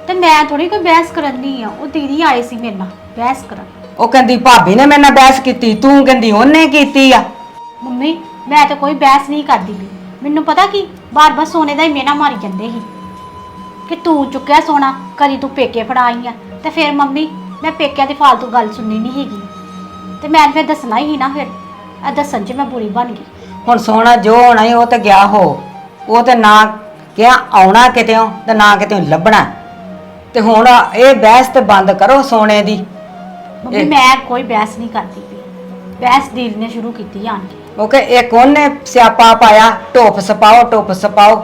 ਤੇ ਮੈਂ ਥੋੜੀ ਕੋਈ ਬਹਿਸ ਕਰਨੀ ਆ, ਉਹ ਦੀਦੀ ਆਏ ਸੀ ਮੇਰੇ ਨਾਲ ਬਹਿਸ ਕਰਨ। ਉਹ ਕਹਿੰਦੀ ਭਾਬੀ ਨੇ ਮੇਰੇ ਨਾਲ ਬਹਿਸ ਕੀਤੀ, ਤੂੰ ਕਹਿੰਦੀ ਉਹਨੇ ਕੀਤੀ ਆ। ਮੰਮੀ ਮੈਂ ਤਾਂ ਕੋਈ ਬਹਿਸ ਨਹੀਂ ਕਰਦੀ ਵੀ, ਮੈਨੂੰ ਪਤਾ ਕੀ ਬਾਰ-ਬਾਰ ਸੋਨੇ ਦਾ ਹੀ ਮੇਨਾ ਮਾਰੀ ਜਾਂਦੇ ਸੀ ਕਿ ਤੂੰ ਚੁੱਕਿਆ ਸੋਨਾ, ਕਦੀ ਤੂੰ ਪੇਕੇ ਫੜਾਈ ਆ। ਤੇ ਫਿਰ ਮੰਮੀ ਮੈਂ ਪੇਕਿਆਂ ਦੀ ਫਾਲਤੂ ਗੱਲ ਸੁਣਨੀ ਨਹੀਂ ਹੈਗੀ, ਤੇ ਮੈਂ ਫਿਰ ਦੱਸਣਾ ਹੀ ਨਾ, ਫਿਰ ਆ ਦੱਸਣ 'ਚ ਮੈਂ ਬੁਰੀ ਬਣ ਗਈ। ਹੁਣ ਸੋਨਾ ਜੋ ਹੋਣਾ ਸੀ ਉਹ ਤੇ ਗਿਆ ਹੋ, ਉਹ ਤੇ ਨਾ ਕਿਹਾ ਆਉਣਾ ਕਿਤੇੋਂ ਤੇ ਨਾ ਕਿਤੇੋਂ ਲੱਭਣਾ। ਤੇ ਹੁਣ ਇਹ ਬਹਿਸ ਤੇ ਬੰਦ ਕਰੋ ਸੋਨੇ ਦੀ। ਮੰਮੀ ਮੈਂ ਕੋਈ ਬਹਿਸ ਨਹੀਂ ਕਰਦੀ ਪਈ, ਬਹਿਸ ਦੀਦੀ ਨੇ ਸ਼ੁਰੂ ਕੀਤੀ ਆਣ ਕੇ। ਓਕੇ ਇੱਕ ਉਹਨੇ ਸਿਆਪਾ ਪਾਇਆ, ਟੋਪ ਸਪਾਓ ਟੋਪ ਸਪਾਓ।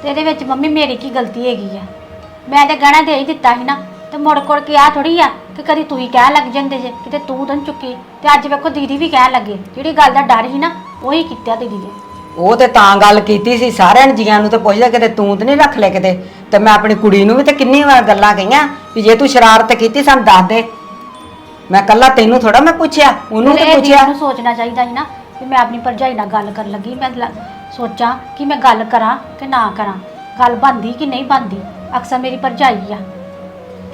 ਤੇ ਇਹਦੇ ਵਿੱਚ ਮੰਮੀ ਮੇਰੀ ਕੀ ਗਲਤੀ ਹੈਗੀ ਆ? ਮੈਂ ਤੇ ਗਹਿਣਾ ਦੇ ਹੀ ਦਿੱਤਾ ਸੀ ਨਾ, ਤੇ ਮੁੜ ਕੋੜ ਕੇ ਆ ਥੋੜੀ ਆ ਕਿ ਕਦੀ ਤੂੰ ਹੀ ਕਹਿ ਲੱਗ ਜਾਂਦੇ ਜੇ ਕਿਤੇ ਤੂੰ ਤਾਂ ਨੀ ਚੁੱਕੀ। ਤੇ ਅੱਜ ਵੇਖੋ ਦੀਦੀ ਵੀ ਕਹਿ ਲੱਗੇ, ਜਿਹੜੀ ਗੱਲ ਦਾ ਡਰ ਸੀ ਨਾ ਉਹੀ ਕੀਤਾ ਦੀਦੀ ਨੇ। ਉਹ ਤੇ ਤਾਂ ਗੱਲ ਕੀਤੀ ਸੀ, ਸਾਰਿਆਂ ਨੇ ਜੀਆਂ ਨੂੰ ਤੇ ਪੁੱਛਦਾ ਕਿਤੇ ਤੂੰ ਤੇ ਨਹੀਂ ਰੱਖ ਲੈ ਕਿਤੇ। ਤੇ ਮੈਂ ਆਪਣੀ ਕੁੜੀ ਨੂੰ ਵੀ ਤੇ ਕਿੰਨੀ ਵਾਰ ਗੱਲਾਂ ਕਹੀਆਂ ਵੀ ਜੇ ਤੂੰ ਸ਼ਰਾਰਤ ਕੀਤੀ ਸਾਨੂੰ ਦੱਸ ਦੇ। ਮੈਂ ਕੱਲਾ ਤੈਨੂੰ ਥੋੜਾ ਮੈਂ ਪੁੱਛਿਆ, ਉਹਨੂੰ ਤੇ ਪੁੱਛਿਆ। ਨੂੰ ਸੋਚਣਾ ਚਾਹੀਦਾ ਸੀ ਨਾ ਕਿ ਮੈਂ ਆਪਣੀ ਭਰਜਾਈ ਨਾਲ ਗੱਲ ਕਰਨ ਲੱਗੀ, ਮੈਂ ਸੋਚਾਂ ਕਿ ਮੈਂ ਗੱਲ ਕਰਾਂ ਕਿ ਨਾ ਕਰਾਂ, ਗੱਲ ਬਣਦੀ ਕਿ ਨਹੀਂ ਬਣਦੀ। ਅਕਸਰ ਮੇਰੀ ਭਰਜਾਈ ਆ,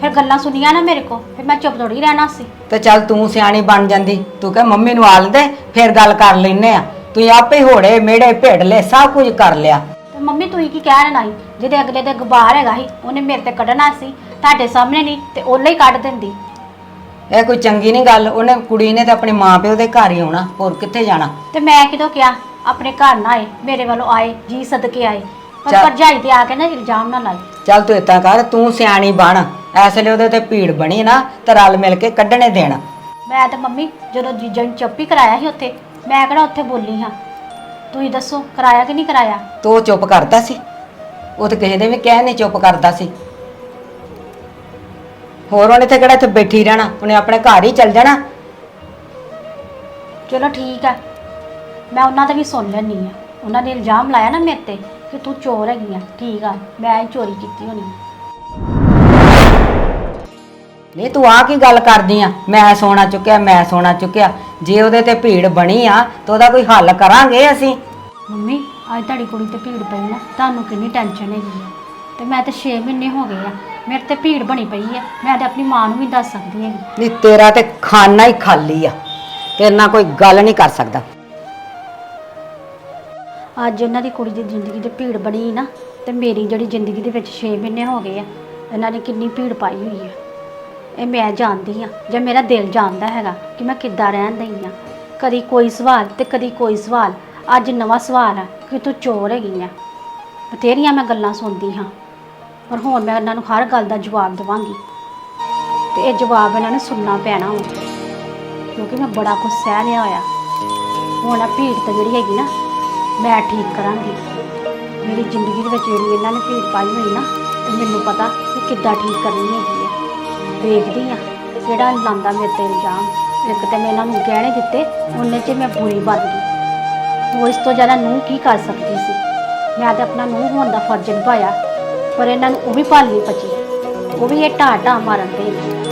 ਫਿਰ ਗੱਲਾਂ ਸੁਣੀਆਂ ਨਾ ਮੇਰੇ ਕੋ, ਫਿਰ ਮੈਂ ਚੁੱਪ ਥੋੜੀ ਰਹਿਣਾ ਸੀ। ਤੇ ਚੱਲ ਤੂੰ ਸਿਆਣੀ ਬਣ ਜਾਂਦੀ, ਤੂੰ ਕਹ ਮੰਮੀ ਨੂੰ ਆਲ ਦੇ ਫਿਰ ਗੱਲ ਕਰ ਲੈਨੇ ਆ। ਤੂੰ ਆਪੇ ਹੋੜੇ ਮੇੜੇ ਭੇੜ ਲੈ ਸਭ ਕੁਝ ਕਰ ਲਿਆ। ਤੇ ਮੰਮੀ ਤੁਸੀਂ ਕੀ ਕਹਿ ਰਹੇ ਸੀ? ਜਿਹਦੇ ਅਗਲੇ ਦੇ ਗਬਾਰ ਹੈਗਾ ਸੀ ਉਹਨੇ ਮੇਰੇ ਤੇ ਕੱਢਣਾ ਸੀ, ਤੁਹਾਡੇ ਸਾਹਮਣੇ ਨਹੀਂ ਤੇ ਉਹਲੇ ਹੀ ਕੱਢ ਦਿੰਦੀ। ਇਹ ਕੋਈ ਚੰਗੀ ਨਹੀਂ ਗੱਲ। ਉਹਨੇ ਕੁੜੀ ਨੇ ਤਾਂ ਆਪਣੇ ਮਾਪਿਓ ਦੇ ਘਰ ਹੀ ਆਉਣਾ, ਹੋਰ ਕਿੱਥੇ ਜਾਣਾ। ਤੇ ਮੈਂ ਕਿਦੋਂ ਕਿਹਾ ਆਪਣੇ ਘਰ ਨਾ ਆਏ, ਮੇਰੇ ਵੱਲੋਂ ਆਏ, ਜੀ ਸਦਕੇ ਆਏ, ਪਰ ਚੱਲ। ਭਰਜਾਈ ਤੇ ਆ ਕੇ ਨਾ ਇਲਜ਼ਾਮ ਨਾ ਲਾਏ। ਚੱਲ ਤੂੰ ਏਦਾਂ ਕਰ, ਤੂੰ ਸਿਆਣੀ ਬਣ, ਇਸ ਵੇਲੇ ਉਹਦੇ ਤੇ ਭੀੜ ਬਣੀ ਨਾ ਤੇ ਰਲ ਮਿਲ ਕੇ ਕੱਢਣੇ ਦੇਣਾ। ਮੈਂ ਤਾਂ ਮੰਮੀ ਜਦੋਂ ਜੀਜਾ ਨੂੰ ਚੁੱਪ ਹੀ ਕਰਾਇਆ ਸੀ ਉੱਥੇ, ਮੈਂ ਕਿਹੜਾ ਉੱਥੇ ਬੋਲੀ ਹਾਂ? ਤੁਸੀਂ ਦੱਸੋ ਕਰਾਇਆ ਕਿ ਨਹੀਂ ਕਰਾਇਆ? ਤੂੰ ਉਹ ਚੁੱਪ ਕਰਦਾ ਸੀ? ਉਹ ਤੇ ਕਿਸੇ ਦੇ ਵੀ ਕਹਿ ਨਹੀਂ ਚੁੱਪ ਕਰਦਾ ਸੀ। ਹੋਰ ਉਹਨੇ ਤੇ ਕਿਹੜਾ ਇੱਥੇ ਬੈਠੀ ਰਹਿਣਾ, ਉਹਨੇ ਆਪਣੇ ਘਰ ਹੀ ਚੱਲ ਜਾਣਾ। ਚਲੋ ਠੀਕ ਆ, ਮੈਂ ਉਹਨਾਂ ਦਾ ਵੀ ਸੁਣ ਲੈਣੀ ਆ। ਉਹਨਾਂ ਨੇ ਇਲਜ਼ਾਮ ਲਾਇਆ ਨਾ ਮੇਰੇ ਤੇ ਕਿ ਤੂੰ ਚੋਰ ਹੈਗੀ ਆ, ਠੀਕ ਆ, ਮੈਂ ਹੀ ਚੋਰੀ ਕੀਤੀ ਹੋਣੀ। ਨਹੀਂ ਤੂੰ ਆ ਕੀ ਗੱਲ ਕਰਦੀ ਆ? ਮੈਂ ਸੋਨਾ ਚੁੱਕਿਆ, ਮੈਂ ਸੋਨਾ ਚੁੱਕਿਆ। ਜੇ ਉਹਦੇ ਤੇ ਭੀੜ ਬਣੀ ਆ ਤਾਂ ਉਹਦਾ ਕੋਈ ਹੱਲ ਕਰਾਂਗੇ ਅਸੀਂ। ਮੰਮੀ ਅੱਜ ਤੁਹਾਡੀ ਕੁੜੀ ਤੇ ਭੀੜ ਪਈ ਨਾ, ਤੁਹਾਨੂੰ ਕਿੰਨੀ ਟੈਨਸ਼ਨ ਹੈਗੀ ਆ। ਤੇ ਮੈਂ ਤੇ 6 ਮਹੀਨੇ ਹੋ ਗਏ ਆ, ਮੇਰੇ ਤੇ ਭੀੜ ਬਣੀ ਪਈ ਆ। ਮੈਂ ਤੇ ਆਪਣੀ ਮਾਂ ਨੂੰ ਵੀ ਦੱਸ ਸਕਦੀ ਹੈਗੀ। ਨਹੀਂ ਤੇਰਾ ਤੇ ਖਾਨਾ ਹੀ ਖਾਲੀ ਆ, ਤੇਰੇ ਨਾਲ ਕੋਈ ਗੱਲ ਨਹੀਂ ਕਰ ਸਕਦਾ। ਅੱਜ ਇਹਨਾਂ ਦੀ ਕੁੜੀ ਦੀ ਜ਼ਿੰਦਗੀ 'ਚ ਭੀੜ ਬਣੀ ਨਾ, ਤੇ ਮੇਰੀ ਜਿਹੜੀ ਜ਼ਿੰਦਗੀ ਦੇ ਵਿੱਚ 6 ਮਹੀਨੇ ਹੋ ਗਏ ਆ, ਇਹਨਾਂ ਨੇ ਕਿੰਨੀ ਭੀੜ ਪਾਈ ਹੋਈ ਆ। ਇਹ ਮੈਂ ਜਾਣਦੀ ਆ, ਜੇ ਮੇਰਾ ਦਿਲ ਜਾਣਦਾ ਹੈਗਾ ਕਿ ਮੈਂ ਕਿੱਦਾਂ ਰਹਿਣ ਦਈ ਆ। ਕਦੀ ਕੋਈ ਸਵਾਲ ਤੇ ਕਦੀ ਕੋਈ ਸਵਾਲ। ਅੱਜ ਨਵਾਂ ਸਵਾਲ ਆ ਕਿ ਤੂੰ ਚੋਰ ਹੈਗੀ ਆ। ਬਥੇਰੀਆਂ ਮੈਂ ਗੱਲਾਂ ਸੁਣਦੀ ਹਾਂ, ਪਰ ਹੁਣ ਮੈਂ ਇਹਨਾਂ ਨੂੰ ਹਰ ਗੱਲ ਦਾ ਜਵਾਬ ਦੇਵਾਂਗੀ, ਤੇ ਇਹ ਜਵਾਬ ਇਹਨਾਂ ਨੂੰ ਸੁਣਨਾ ਪੈਣਾ ਵਾ, ਕਿਉਂਕਿ ਮੈਂ ਬੜਾ ਕੁਝ ਸਹਿ ਲਿਆ ਹੋਇਆ। ਹੁਣ ਆ ਭੀੜ ਤਾਂ ਜਿਹੜੀ ਹੈਗੀ ਨਾ, ਮੈਂ ਠੀਕ ਕਰਾਂਗੀ। ਮੇਰੀ ਜ਼ਿੰਦਗੀ ਦੇ ਵਿੱਚ ਜਿਹੜੀ ਇਹਨਾਂ ਨੇ ਭੀੜ ਪਾਈ ਹੋਈ ਨਾ, ਤੇ ਮੈਨੂੰ ਪਤਾ ਕਿ ਕਿੱਦਾਂ ਠੀਕ ਕਰਨੀ ਹੈਗੀ ਹੈ। ਵੇਖਦੀ ਆ ਕਿਹੜਾ ਲਾਉਂਦਾ ਮੇਰੇ ਤੇ ਇਲਜ਼ਾਮ। ਇੱਕ ਤਾਂ ਮੈਂ ਇਹਨਾਂ ਨੂੰ ਗਹਿਣੇ ਦਿੱਤੇ, ਉਹਨੇ 'ਚ ਮੈਂ ਬੁਰੀ ਬਣ ਗਈ। ਉਹ ਇਸ ਤੋਂ ਜ਼ਿਆਦਾ ਨੂੰਹ ਕੀ ਕਰ ਸਕਦੀ ਸੀ। ਮੈਂ ਤਾਂ ਆਪਣਾ ਨੂੰਹ ਹੋਣ ਦਾ ਫਰਜ਼ ਨਿਭਾਇਆ, ਪਰ ਇਹਨਾਂ ਨੂੰ ਉਹ ਵੀ ਭਾਲ ਨਹੀਂ ਪਚੀ। ਉਹ ਵੀ ਇਹ ਢਾਹ ਮਾਰਨ ਦੇ।